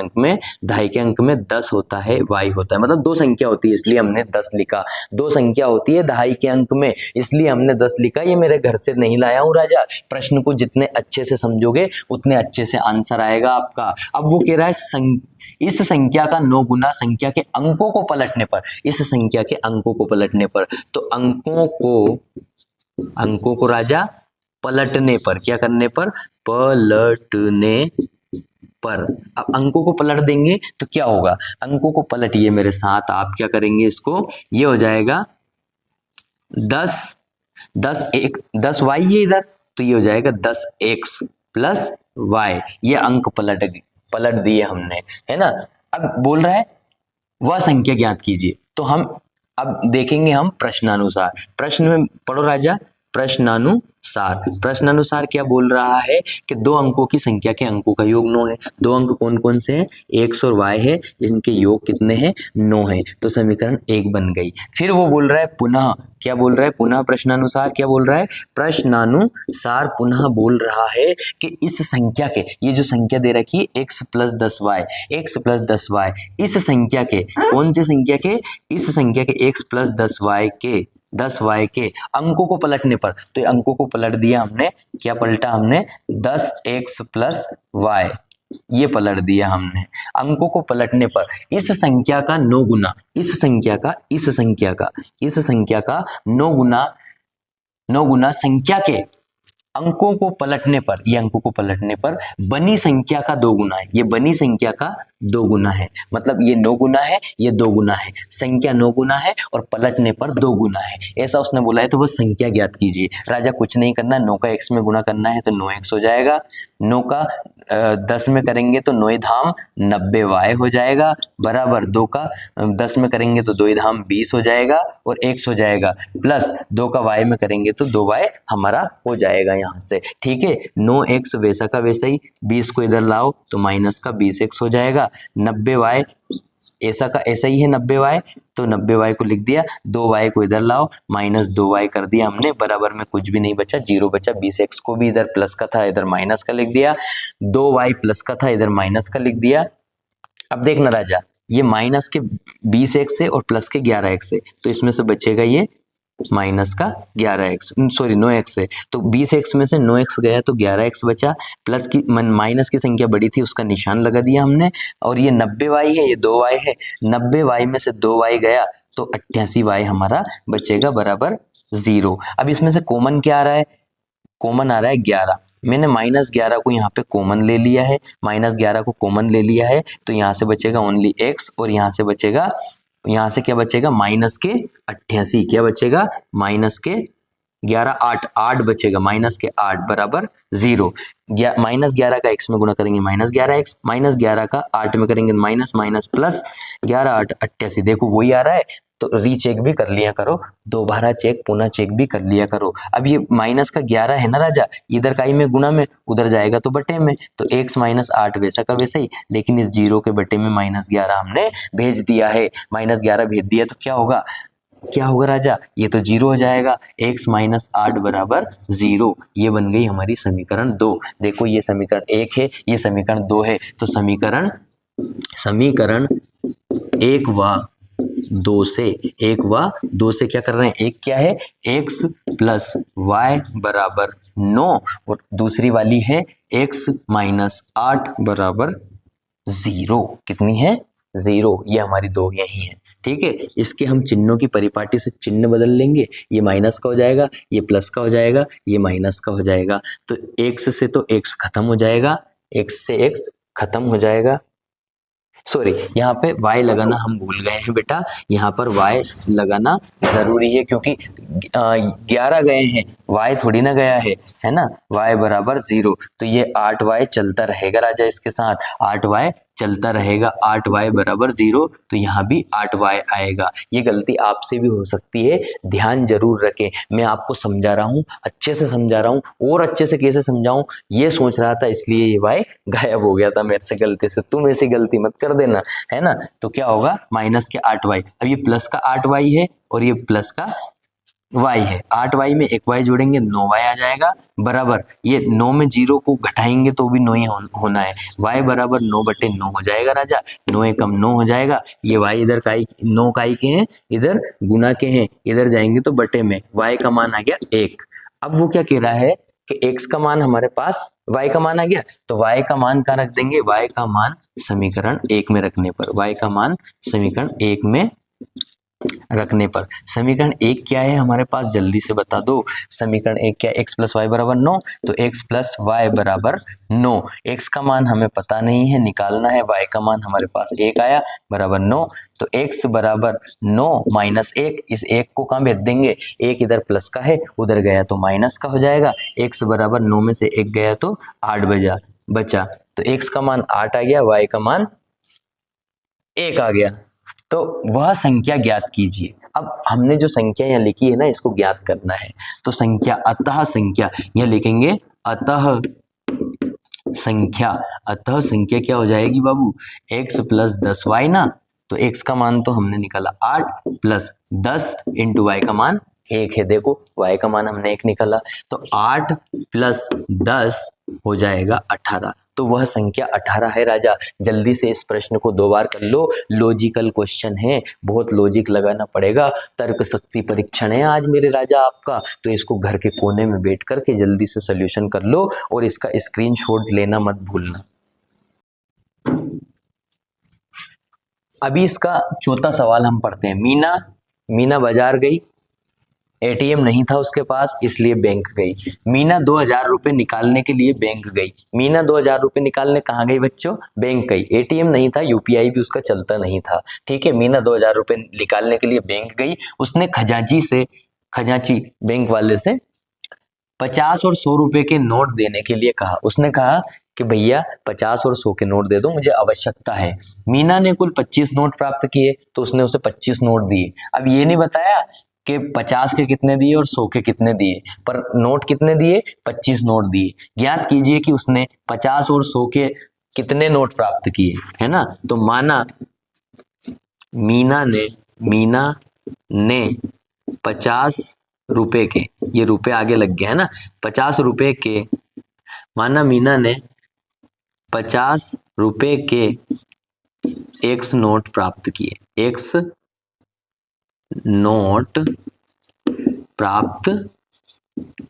अंक में 10 होता है, y होता है, मतलब 2 संख्या होती है इसलिए हमने 10 लिखा। 2 संख्या होती है दहाई के अंक में इसलिए हमने 10 लिखा। ये मेरे घर से नहीं लाया हूं राजा, प्रश्न को जितने अच्छे से समझोगे उतने अच्छे से आंसर आएगा आपका। अब वो कह रहा है इस संख्या का 9 गुना संख्या के अंकों को पलटने पर, इस संख्या के अंकों को पलटने पर, तो अंकों को राजा पलटने पर, क्या करने पर, पलटने पर। अब अंकों को पलट देंगे तो क्या होगा, अंकों को पलटिए मेरे साथ, आप क्या करेंगे इसको, ये हो जाएगा 10 y है इधर, तो ये हो जाएगा 10x प्लस y, ये अंक पलट दिए हमने, है ना। अब बोल रहा है वह संख्या ज्ञात कीजिए, तो हम अब देखेंगे हम प्रश्नानुसार। प्रश्न में पढ़ो राजा, प्रश्नानुसार क्या बोल रहा है कि दो अंकों की संख्या के अंकों का योग 9 है। दो अंक कौन कौन से हैं? x और y है, इनके योग कितने हैं? 9 है। तो समीकरण 1 बन गई। फिर वो बोल रहा है पुनः, क्या बोल रहा है? पुनः प्रश्नानुसार क्या बोल रहा है? प्रश्नानुसार पुनः बोल रहा है कि इस संख्या के, ये जो संख्या दे रखी है x प्लस 10y, इस संख्या के, कौन सी संख्या के? इस संख्या के x प्लस 10y के अंकों को पलटने पर, तो ये अंकों को पलट दिया हमने। क्या पलटा हमने? 10x प्लस y, ये पलट दिया हमने। अंकों को पलटने पर इस संख्या का 9 गुना, इस संख्या का 9 गुना संख्या के अंकों को पलटने पर, ये अंकों को पलटने पर बनी संख्या का 2 गुना है। ये बनी संख्या का 2 गुना है, मतलब ये 9 गुना है, ये 2 गुना है। संख्या 9 गुना है और पलटने पर 2 गुना है, ऐसा उसने बोला है। तो वो संख्या ज्ञात कीजिए। राजा कुछ नहीं करना, 9 का x में गुना करना है तो 9x हो जाएगा। 9 का 10 में करेंगे तो 9 धाम 90y हो जाएगा, बराबर 2 का 10 में करेंगे तो 2 धाम 20 हो जाएगा और x हो जाएगा, प्लस 2 का y में करेंगे तो 2y हमारा हो जाएगा यहाँ से। ठीक है, 9x वैसा का वैसा ही, 20 को इधर लाओ तो माइनस का 20x हो जाएगा। 90y ऐसा का ऐसा ही है, 90y, तो 90y को लिख दिया। 2y को इधर लाओ, माइनस 2y कर दिया हमने, बराबर में कुछ भी नहीं बचा, 0 बचा। 20x को भी इधर प्लस का था, इधर माइनस का लिख दिया। 2y प्लस का था, इधर माइनस का लिख दिया। अब देखना राजा, ये माइनस के 20x है और प्लस के 11x है, तो इसमें से बचेगा ये माइनस का 9x है, तो 20x में से 9x गया तो 11x बचा, प्लस की माइनस की संख्या बड़ी थी उसका निशान लगा दिया हमने। और ये 90y है, ये 2y है, 90y में से 2y गया तो 88y हमारा बचेगा, बराबर 0। अब इसमें से कॉमन क्या आ रहा है? कॉमन आ रहा है 11। मैंने -11 को यहाँ पे कॉमन ले लिया है, -11 को कॉमन ले लिया है, तो यहाँ से बचेगा ओनली x और यहाँ से बचेगा, यहाँ से क्या बचेगा? माइनस के 88। क्या बचेगा? माइनस के 11, 8 बचेगा, माइनस के 8 बराबर 0। -11 का x में गुणा करेंगे -11x, -11 का 8 में करेंगे माइनस प्लस 11 8 88। देखो वही आ रहा है, तो रीचेक भी कर लिया करो, दोबारा चेक पुनः चेक भी कर लिया करो। अब ये माइनस का 11 है ना राजा, इधर का ही में गुणा में, उधर जाएगा तो बटे में, तो x माइनस 8 वैसा का वैसा ही, लेकिन इस 0 के बटे में -11 हमने भेज दिया है। -11 भेज दिया तो क्या होगा? क्या होगा राजा? ये तो 0 हो जाएगा, x माइनस 8 बराबर 0। ये बन गई हमारी समीकरण 2। देखो ये समीकरण 1 है, ये समीकरण 2 है, तो समीकरण 1 व 2 से क्या कर रहे हैं? एक क्या है? x प्लस वाई बराबर 9 और दूसरी वाली है x माइनस 8 बराबर 0। कितनी है? 0। ये हमारी 2 यही है। ठीक है, इसके हम चिन्हों की परिपाटी से चिन्ह बदल लेंगे, ये माइनस का हो जाएगा, ये प्लस का हो जाएगा, ये माइनस का हो जाएगा। तो x से तो x खत्म हो जाएगा, x से x खत्म हो जाएगा। सॉरी, यहाँ पे y लगाना हम भूल गए हैं बेटा, यहाँ पर y लगाना जरूरी है क्योंकि 11 गए हैं, y थोड़ी ना गया है ना। y बराबर 0, तो ये 8y चलता रहेगा राजा, इसके साथ 8y चलता रहेगा। 8y बराबर 0, तो यहाँ भी 8y आएगा। ये गलती आपसे भी हो सकती है, ध्यान जरूर रखें। मैं आपको समझा रहा हूँ, अच्छे से समझा रहा हूँ, और अच्छे से कैसे समझाऊं ये सोच रहा था, इसलिए ये y गायब हो गया था मेरे से गलती से। तुम ऐसी गलती मत कर देना, है ना। तो क्या होगा? माइनस के 8y, अब ये प्लस का 8y है और ये प्लस का y है। 8y में एक y जोड़ेंगे 9y आ जाएगा, बराबर ये 9 में 0 को घटाएंगे तो भी 9 ही होना है। y बराबर 9/9 हो जाएगा राजा, 9 एकम 9 हो जाएगा। ये y इधर का 9 काई के हैं, इधर गुना के हैं, इधर जाएंगे तो बटे में, y का मान आ गया 1। अब वो क्या कह रहा है कि x का मान हमारे पास, y का मान आ गया, तो y का मान कहाँ रख देंगे? y का मान समीकरण 1 में रखने पर, y का मान समीकरण 1 में रखने पर। समीकरण 1 क्या है हमारे पास? जल्दी से बता दो। समीकरण 1 क्या? x प्लस वाई बराबर 9, तो x प्लस वाई बराबर 9। x का मान हमें पता नहीं है, निकालना है। y का मान हमारे पास 1 आया, बराबर 9, तो x बराबर 9 माइनस 1, इस 1 को कहाँ भेज देंगे? 1 इधर प्लस का है, उधर गया तो माइनस का हो जाएगा। x बराबर 9 में से 1 गया तो 8 बचा, तो x का मान 8 आ गया, y का मान 1 आ गया। तो वह संख्या ज्ञात कीजिए। अब हमने जो संख्या यहाँ लिखी है ना, इसको ज्ञात करना है। तो संख्या, अतः संख्या, यहाँ लिखेंगे अतः संख्या। अतः संख्या क्या हो जाएगी बाबू, x प्लस 10y ना। तो x का मान तो हमने निकाला 8 प्लस 10 इंटू y का मान 1 है। देखो y का मान हमने 1 निकाला, तो 8 प्लस 10 हो जाएगा 18। तो वह संख्या 18 है राजा। जल्दी से इस प्रश्न को 2 बार कर लो। लॉजिकल क्वेश्चन है, बहुत लॉजिक लगाना पड़ेगा। तर्क शक्ति परीक्षण है आज मेरे राजा आपका। तो इसको घर के कोने में बैठ करके जल्दी से सोल्यूशन कर लो और इसका स्क्रीनशॉट लेना मत भूलना। अभी इसका चौथा सवाल हम पढ़ते हैं। मीना बाजार गई, एटीएम नहीं था उसके पास, इसलिए बैंक गई। मीना 2000 रुपए निकालने के लिए बैंक गई। मीना 2000 रुपए निकालने कहाँ गई बच्चों, बैंक गई। एटीएम नहीं था, यूपीआई भी उसका चलता नहीं था, ठीक है। मीना 2000 रुपए निकालने के लिए बैंक गई। उसने खजांची बैंक वाले से 50 और 100 रुपए के नोट देने के लिए कहा। उसने कहा कि भैया 50 और 100 के नोट दे दो, मुझे आवश्यकता है। मीना ने कुल 25 नोट प्राप्त किए, तो उसने उसे 25 नोट दिए। अब ये नहीं बताया कि 50 के कितने दिए और 100 के कितने दिए, पर नोट कितने दिए, 25 नोट दिए। ज्ञात कीजिए कि उसने 50 और 100 के कितने नोट प्राप्त किए, है ना। तो माना मीना ने 50 रुपए के, ये रुपए आगे लग गया है ना, 50 रुपए के, माना मीना ने 50 रुपए के एक्स नोट प्राप्त किए। एक्स नोट प्राप्त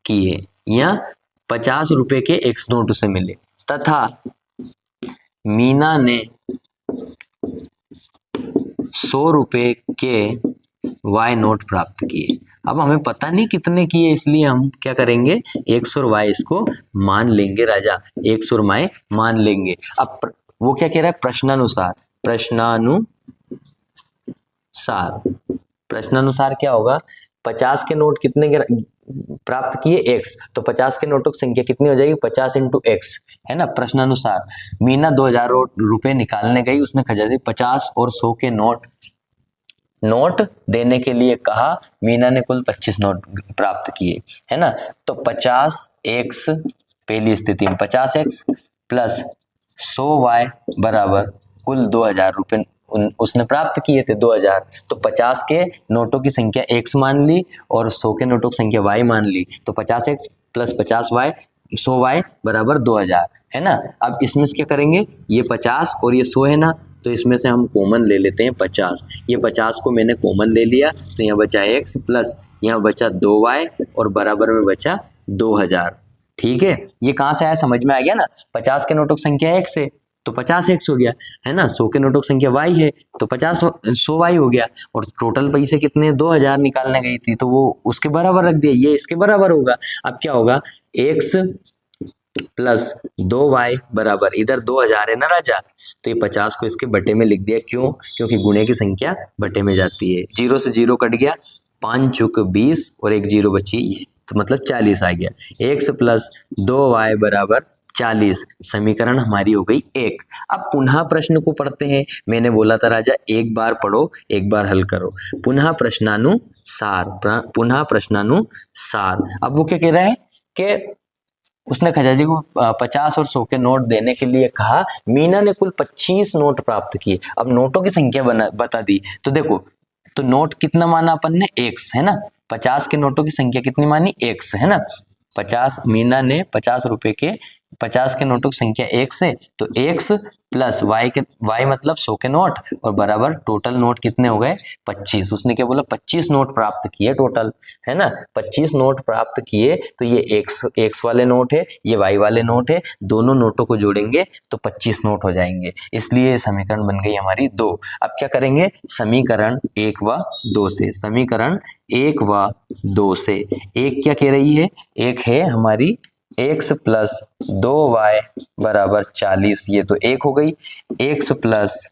किए, या 50 रुपए के एक्स नोट उसे मिले, तथा मीना ने 100 रुपए के वाई नोट प्राप्त किए। अब हमें पता नहीं कितने किए, इसलिए हम क्या करेंगे, एक्स और वाई इसको मान लेंगे राजा, एक्स और वाई मान लेंगे। अब वो क्या कह रहा है, प्रश्नानुसार क्या होगा, 50 के नोट कितने प्राप्त किए, एक्स, तो 50 के नोटों की संख्या कितनी हो जाएगी, 50 इंटू एक्स, है ना। प्रश्नानुसार मीना 2000 रुपए निकालने गई, उसने खजांची 50 और 100 के नोट देने के लिए कहा। मीना ने कुल 25 नोट प्राप्त किए, है ना। तो 50x, पहली स्थिति में 50x प्लस 100y बराबर कुल 2000 रुपए उसने प्राप्त किए थे 2000। तो 50 के नोटों की संख्या x मान ली और 100 के नोटों की संख्या y मान ली। तो 50x प्लस 50y 100y बराबर 2000, है ना। अब इसमें से क्या करेंगे, ये 50 और ये 100 है ना, तो इसमें से हम कॉमन ले लेते हैं 50। ये 50 को मैंने कॉमन ले लिया, तो यहाँ बचा x प्लस यहाँ बचा 2y और बराबर में बचा 2000, ठीक है। ये कहाँ से आया, समझ में आ गया ना। 50 के नोटों की संख्या x है तो 50x हो गया, है ना। 100 के नोटों की संख्या y है तो 100y हो गया, और टोटल पैसे कितने, 2000 निकालने गई थी, तो वो उसके बराबर रख दिया, ये इसके बराबर होगा। अब क्या होगा, x प्लस 2y बराबर, इधर 2000 है ना राजा, तो ये 50 को इसके बटे में लिख दिया। क्यों, क्योंकि गुणे की संख्या बटे में जाती है। 0 से 0 कट गया, 5 चुक 20 और 1 0 बची, ये तो मतलब 40 आ गया। x प्लस 2y बराबर 40, समीकरण हमारी हो गई 1। अब पुनः प्रश्न को पढ़ते हैं। मैंने बोला था राजा एक बार पढ़ो एक बार हल करो। पुनः प्रश्नानुसार। अब वो क्या कह रहा है कि उसने खजांची को 50 और 100 के नोट देने के लिए कहा। मीना ने कुल 25 नोट प्राप्त किए। अब नोटों की संख्या बता दी, तो देखो, तो नोट कितना माना अपन ने, x, है ना। 50 के नोटों की संख्या कितनी मानी, x, है ना। 50, मीना ने 50 रुपए के 50 के नोटों की संख्या x है, तो x प्लस y मतलब 100 के नोट और बराबर टोटल नोट कितने हो गए, 25। उसने क्या बोला, 25 नोट प्राप्त किए टोटल, है ना। 25 नोट प्राप्त किए, तो ये x वाले नोट है, ये y वाले नोट है, दोनों नोटों को जोड़ेंगे तो 25 नोट हो जाएंगे। इसलिए समीकरण बन गई हमारी 2। अब क्या करेंगे, समीकरण 1 व 2 से, समीकरण 1 व 2 से एक क्या कह रही है, एक है हमारी x प्लस 2y बराबर 40, ये तो 1 हो गई। x प्लस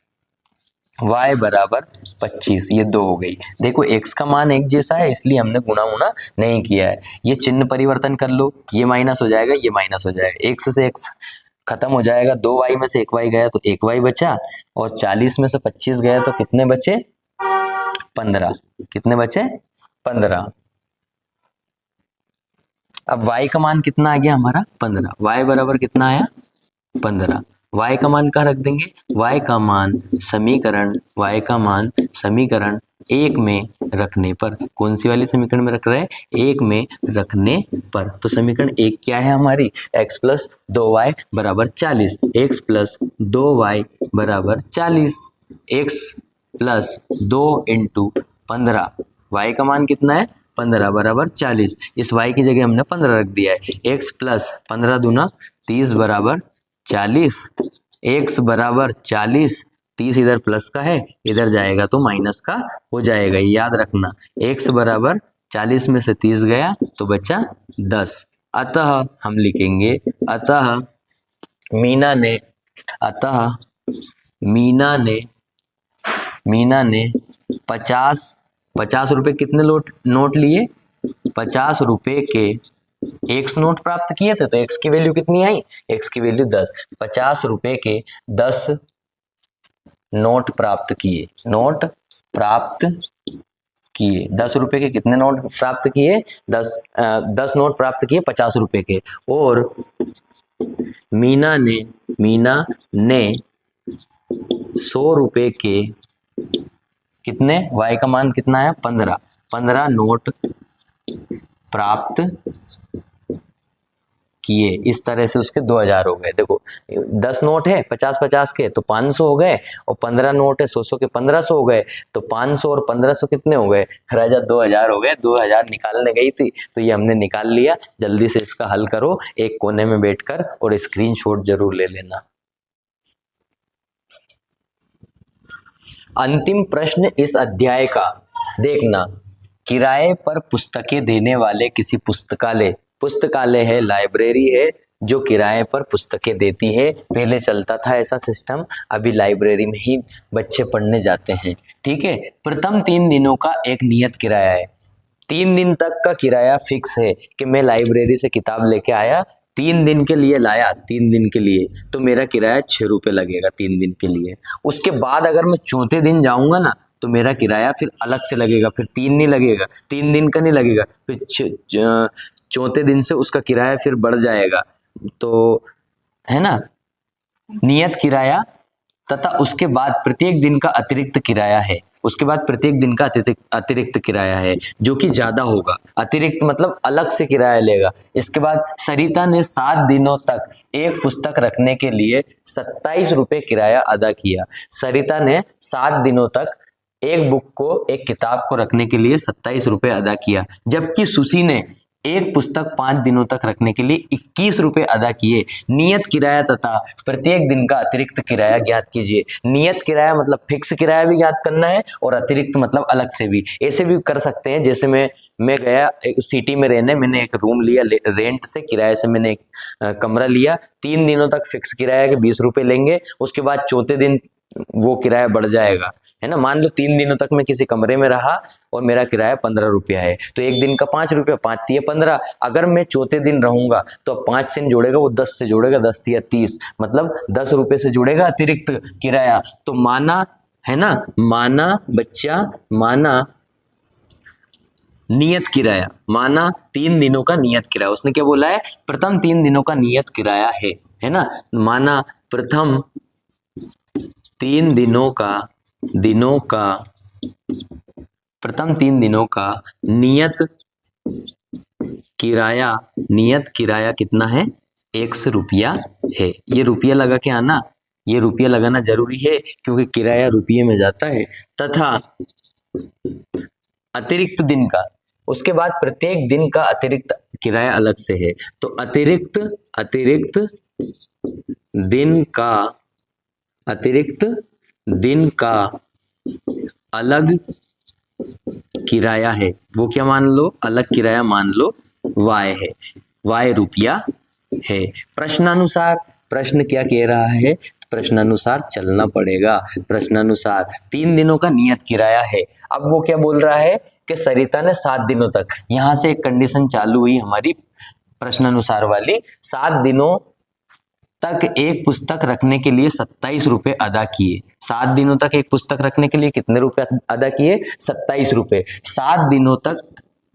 y बराबर 25, ये 2 हो गई। देखो x का मान एक जैसा है, इसलिए हमने गुणा उना नहीं किया है। ये चिन्ह परिवर्तन कर लो, ये माइनस हो जाएगा, ये माइनस हो जाएगा, x से x खत्म हो जाएगा। 2y में से 1y गया तो 1y बचा, और 40 में से 25 गया तो कितने बचे, 15। कितने बचे? 15। अब y का मान कितना आ गया हमारा? 15। y बराबर कितना आया? 15। y का मान कहाँ रख देंगे? y का मान समीकरण 1 में रखने पर। कौन सी वाली समीकरण में रख रहे हैं? 1 में रखने पर। तो समीकरण 1 क्या है हमारी? x प्लस 2y बराबर 40। x प्लस 2y बराबर 40। x plus 2 into 15। y का मान कितना है? 15 बराबर 40। इस y की जगह हमने 15 रख दिया है। x प्लस 15 दूना 30 बराबर 40। x बराबर 40। 30 इधर प्लस का है, इधर जाएगा तो माइनस का हो जाएगा, याद रखना। x बराबर 40 में से 30 गया तो बचा 10। अतः हम लिखेंगे अतः मीना ने 50 रुपए कितने नोट लिए? 50 रुपए के एक्स नोट प्राप्त किए थे। तो एक्स की वैल्यू कितनी आई? एक्स की वैल्यू 10। 50 रुपए के 10 नोट प्राप्त किए। 10 रुपए के कितने नोट प्राप्त किए? 10 नोट प्राप्त किए 50 रुपए के। और मीना ने 100 रुपए के कितने? y का मान कितना है? 15 नोट प्राप्त किए। इस तरह से उसके 2000 हो गए। देखो 10 नोट है 50-50 के तो 500 हो गए, और 15 नोट है 100 के 1500 हो गए। तो 500 और 1500 कितने हो गए? राजा 2000 हो गए। 2000 निकालने गई थी तो ये हमने निकाल लिया। जल्दी से इसका हल करो एक कोने में बैठकर, और स्क्रीनशॉट जरूर ले लेना। अंतिम प्रश्न इस अध्याय का देखना। किराए पर पुस्तकें देने वाले किसी पुस्तकालय है, लाइब्रेरी है जो किराए पर पुस्तकें देती है। पहले चलता था ऐसा सिस्टम, अभी लाइब्रेरी में ही बच्चे पढ़ने जाते हैं। ठीक है। प्रथम 3 दिनों का एक नियत किराया है। 3 दिन तक का किराया फिक्स है कि मैं लाइब्रेरी से किताब लेके आया, 3 दिन के लिए लाया, 3 दिन के लिए तो मेरा किराया 6 रुपये लगेगा 3 दिन के लिए। उसके बाद अगर मैं चौथे दिन जाऊंगा ना तो मेरा किराया फिर अलग से लगेगा, फिर 3 नहीं लगेगा, 3 दिन का नहीं लगेगा, फिर चौथे दिन से उसका किराया फिर बढ़ जाएगा। तो है ना, नियत किराया तथा उसके बाद प्रत्येक दिन का अतिरिक्त किराया है। उसके बाद प्रत्येक दिन का अतिरिक्त किराया है जो कि ज्यादा होगा। अतिरिक्त मतलब अलग से किराया लेगा। इसके बाद सरिता ने 7 दिनों तक एक पुस्तक रखने के लिए 27 रुपये किराया अदा किया। सरिता ने 7 दिनों तक एक किताब को रखने के लिए 27 रुपये अदा किया, जबकि सुशी ने एक पुस्तक 5 दिनों तक रखने के लिए 21 रुपये अदा किए। नियत किराया तथा प्रत्येक दिन का अतिरिक्त किराया ज्ञात कीजिए। नियत किराया मतलब फिक्स किराया भी ज्ञात करना है, और अतिरिक्त मतलब अलग से भी। ऐसे भी कर सकते हैं, जैसे मैं गया एक सिटी में रहने, मैंने एक रूम लिया रेंट से, किराए से मैंने एक कमरा लिया। 3 दिनों तक फिक्स किराया के 20 रुपये लेंगे, उसके बाद चौथे दिन वो किराया बढ़ जाएगा, है ना। मान लो 3 दिनों तक मैं किसी कमरे में रहा और मेरा किराया 15 रुपया है, तो एक दिन का 5 रुपया, 5 तिया 15। अगर मैं चौथे दिन रहूंगा तो 5 से जोड़ेगा वो 10 से जोड़ेगा, 10 तिया 30, मतलब 10 रुपये से जुड़ेगा अतिरिक्त किराया। तो माना, है ना, माना बच्चा, माना नियत किराया, माना 3 दिनों का नियत किराया। उसने क्या बोला है? प्रथम 3 दिनों का नियत किराया है ना। माना प्रथम 3 दिनों का नियत किराया कितना है? 100 रुपया है। ये रुपया लगा के आना, ये रुपया लगाना जरूरी है क्योंकि किराया रुपये में जाता है। तथा अतिरिक्त दिन का, उसके बाद प्रत्येक दिन का अतिरिक्त किराया अलग से है। तो अतिरिक्त दिन का अलग किराया है। वो क्या मान लो? अलग किराया मान लो y है, y रुपया है। प्रश्नानुसार, प्रश्न क्या कह रहा है? प्रश्नानुसार चलना पड़ेगा। प्रश्नानुसार 3 दिनों का नियत किराया है। अब वो क्या बोल रहा है कि सरिता ने 7 दिनों तक, यहां से एक कंडीशन चालू हुई हमारी प्रश्नानुसार वाली। 7 दिनों तक एक पुस्तक रखने के लिए 27 रुपए अदा किए। 7 दिनों तक एक पुस्तक रखने के लिए कितने रुपए अदा किए? 27 रुपए। 7 दिनों तक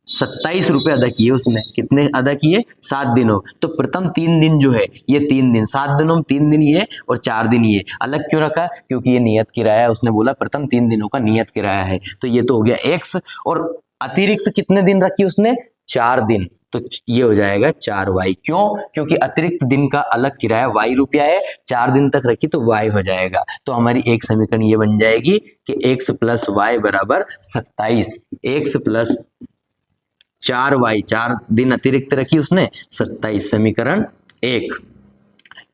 27 रुपए अदा किए उसने। कितने अदा किए? 7 दिनों। तो प्रथम 3 दिन जो है ये 3 दिन, 7 दिनों में 3 दिन ये और 4 दिन ये। अलग क्यों रखा? क्योंकि ये नियत किराया है। उसने बोला प्रथम 3 दिनों का नियत किराया है। तो ये तो हो गया x, और अतिरिक्त कितने दिन रखी उसने? 4 दिन। तो ये हो जाएगा 4y। क्यों? क्योंकि अतिरिक्त दिन का अलग किराया y रुपया है, 4 दिन तक रखी तो y हो जाएगा। तो हमारी एक समीकरण ये बन जाएगी कि x प्लस वाई बराबर 27। x प्लस 4y, 4 दिन अतिरिक्त रखी उसने, 27, समीकरण 1।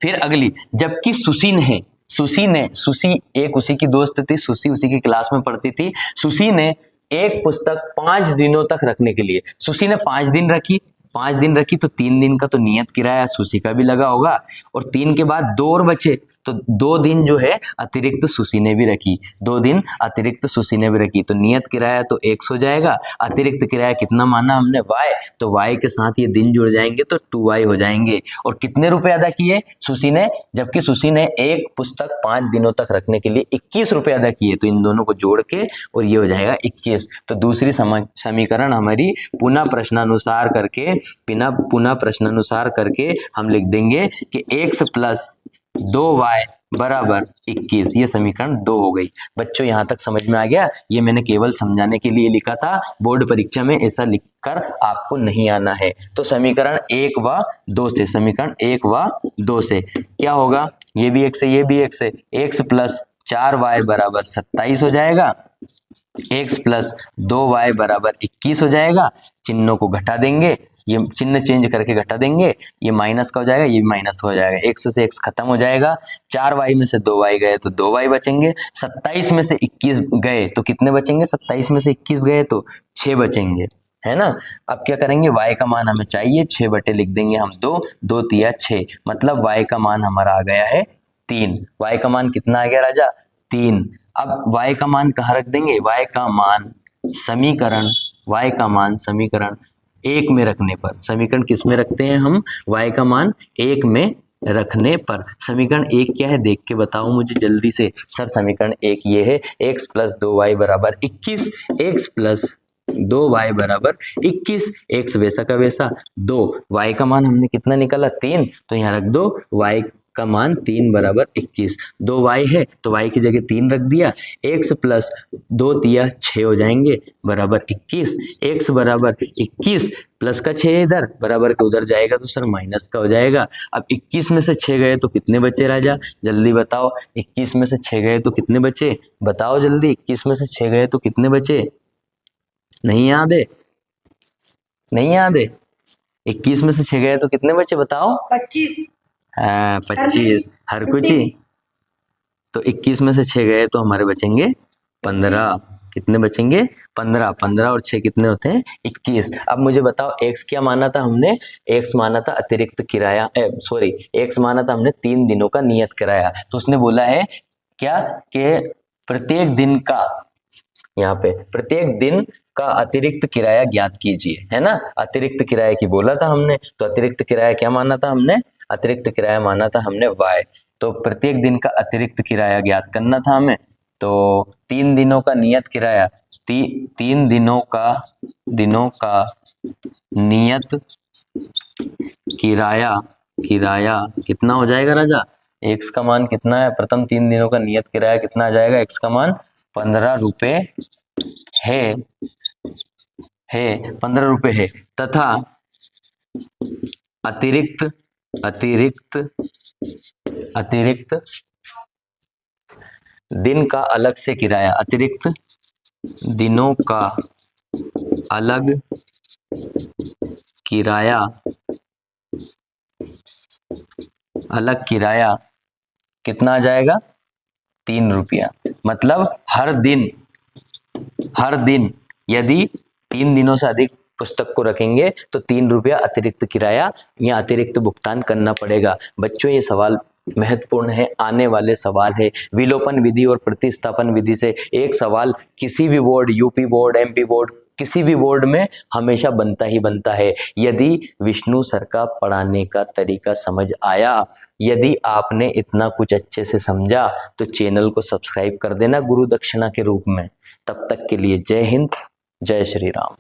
फिर अगली, जबकि सुशी एक उसी की दोस्त थी, सुशी उसी की क्लास में पढ़ती थी। सुशी ने एक पुस्तक 5 दिनों तक रखने के लिए, सुशी ने 5 दिन रखी, 5 दिन रखी तो 3 दिन का तो नियत किराया सुशी का भी लगा होगा, और 3 के बाद 2 और बचे तो 2 दिन जो है अतिरिक्त सुशी ने भी रखी, 2 दिन अतिरिक्त सुशी ने भी रखी। तो नियत किराया तो x हो जाएगा, अतिरिक्त किराया कितना माना हमने? y। तो y के साथ ये दिन जुड़ जाएंगे तो 2y हो जाएंगे। और कितने रुपए अदा किए सुशी ने? जबकि सुशी ने एक पुस्तक 5 दिनों तक रखने के लिए 21 रुपए अदा किए। तो इन दोनों को जोड़ के और ये हो जाएगा 21। तो दूसरी समीकरण हमारी पुनः प्रश्नानुसार करके हम लिख देंगे कि x प्लस 2y बराबर 21। ये समीकरण 2 हो गई। बच्चों यहाँ तक समझ में आ गया? ये मैंने केवल समझाने के लिए लिखा था, बोर्ड परीक्षा में ऐसा लिखकर आपको नहीं आना है। तो समीकरण 1 व 2 से, समीकरण 1 व 2 से क्या होगा? ये भी x है, ये भी x है। x प्लस 4y बराबर 27 हो जाएगा, x प्लस 2y बराबर 21 हो जाएगा। चिन्हों को घटा देंगे, ये चिन्ह चेंज करके घटा देंगे, ये माइनस का हो जाएगा, ये भी माइनस हो जाएगा, x से x खत्म हो जाएगा। 4y में से 2y गए तो 2y बचेंगे, 27 में से 21 गए तो कितने बचेंगे? 27 में से 21 गए तो 6 बचेंगे, है ना। अब क्या करेंगे? y का मान हमें चाहिए, 6 बटे लिख देंगे हम 2, 2 तिया 6, मतलब y का मान हमारा आ गया है 3। y का मान कितना आ गया राजा? 3। अब y का मान कहाँ रख देंगे? y का मान समीकरण 1 में रखने पर। समीकरण किस में रखते हैं हम? y का मान 1 में रखने पर। समीकरण 1 क्या है देख के बताओ मुझे जल्दी से। सर समीकरण 1 ये है, x प्लस 2y बराबर 21, x प्लस 2y बराबर 21, x वैसा का वैसा 2, y का मान हमने कितना निकाला? 3, तो यहाँ रख दो y का मान 3 बराबर 21। 2y है तो y की जगह 3 रख दिया, x प्लस 2 तिया 6 हो जाएंगे बराबर 21। x बराबर 21 प्लस का 6 इधर बराबर के उधर जाएगा तो सर माइनस का हो जाएगा। अब 21 में से 6 गए तो कितने बचे राजा? जल्दी बताओ, 21 में से 6 गए तो कितने बचे? बताओ जल्दी, 21 में से 6 गए तो कितने बचे? नहीं याद है? 21 में से 6 गए तो कितने बचे बताओ? 25। हाँ 25, हर कुछ ही। तो 21 में से 6 गए तो हमारे बचेंगे 15। कितने बचेंगे? 15। 15 और 6 कितने होते हैं? 21। अब मुझे बताओ x क्या माना था हमने? x माना था अतिरिक्त किराया, x माना था हमने 3 दिनों का नियत किराया। तो उसने बोला है क्या कि प्रत्येक दिन का, यहाँ पे प्रत्येक दिन का अतिरिक्त किराया ज्ञात कीजिए, है ना। अतिरिक्त किराया की बोला था हमने, तो अतिरिक्त किराया क्या माना था हमने? अतिरिक्त किराया माना था हमने y। तो प्रत्येक दिन का अतिरिक्त किराया ज्ञात करना था हमें। तो 3 दिनों का नियत किराया, 3 दिनों का नियत किराया कितना हो जाएगा राजा? x का मान कितना है? प्रथम 3 दिनों का नियत किराया कितना आ जाएगा? x का मान 15 रुपए है 15 रुपए है, तथा अतिरिक्त दिन का अलग से किराया, अतिरिक्त दिनों का अलग किराया कितना आ जाएगा? 3 रुपया। मतलब हर दिन यदि 3 दिनों से अधिक पुस्तक को रखेंगे तो 3 रुपया अतिरिक्त किराया या अतिरिक्त भुगतान करना पड़ेगा। बच्चों ये सवाल महत्वपूर्ण है, आने वाले सवाल है। विलोपन विधि और प्रतिस्थापन विधि से एक सवाल किसी भी board, UP board, MP board, किसी भी बोर्ड में हमेशा बनता ही बनता है। यदि विष्णु सर का पढ़ाने का तरीका समझ आया, यदि आपने इतना कुछ अच्छे से समझा, तो चैनल को सब्सक्राइब कर देना गुरु दक्षिणा के रूप में। तब तक के लिए जय हिंद, जय श्री राम।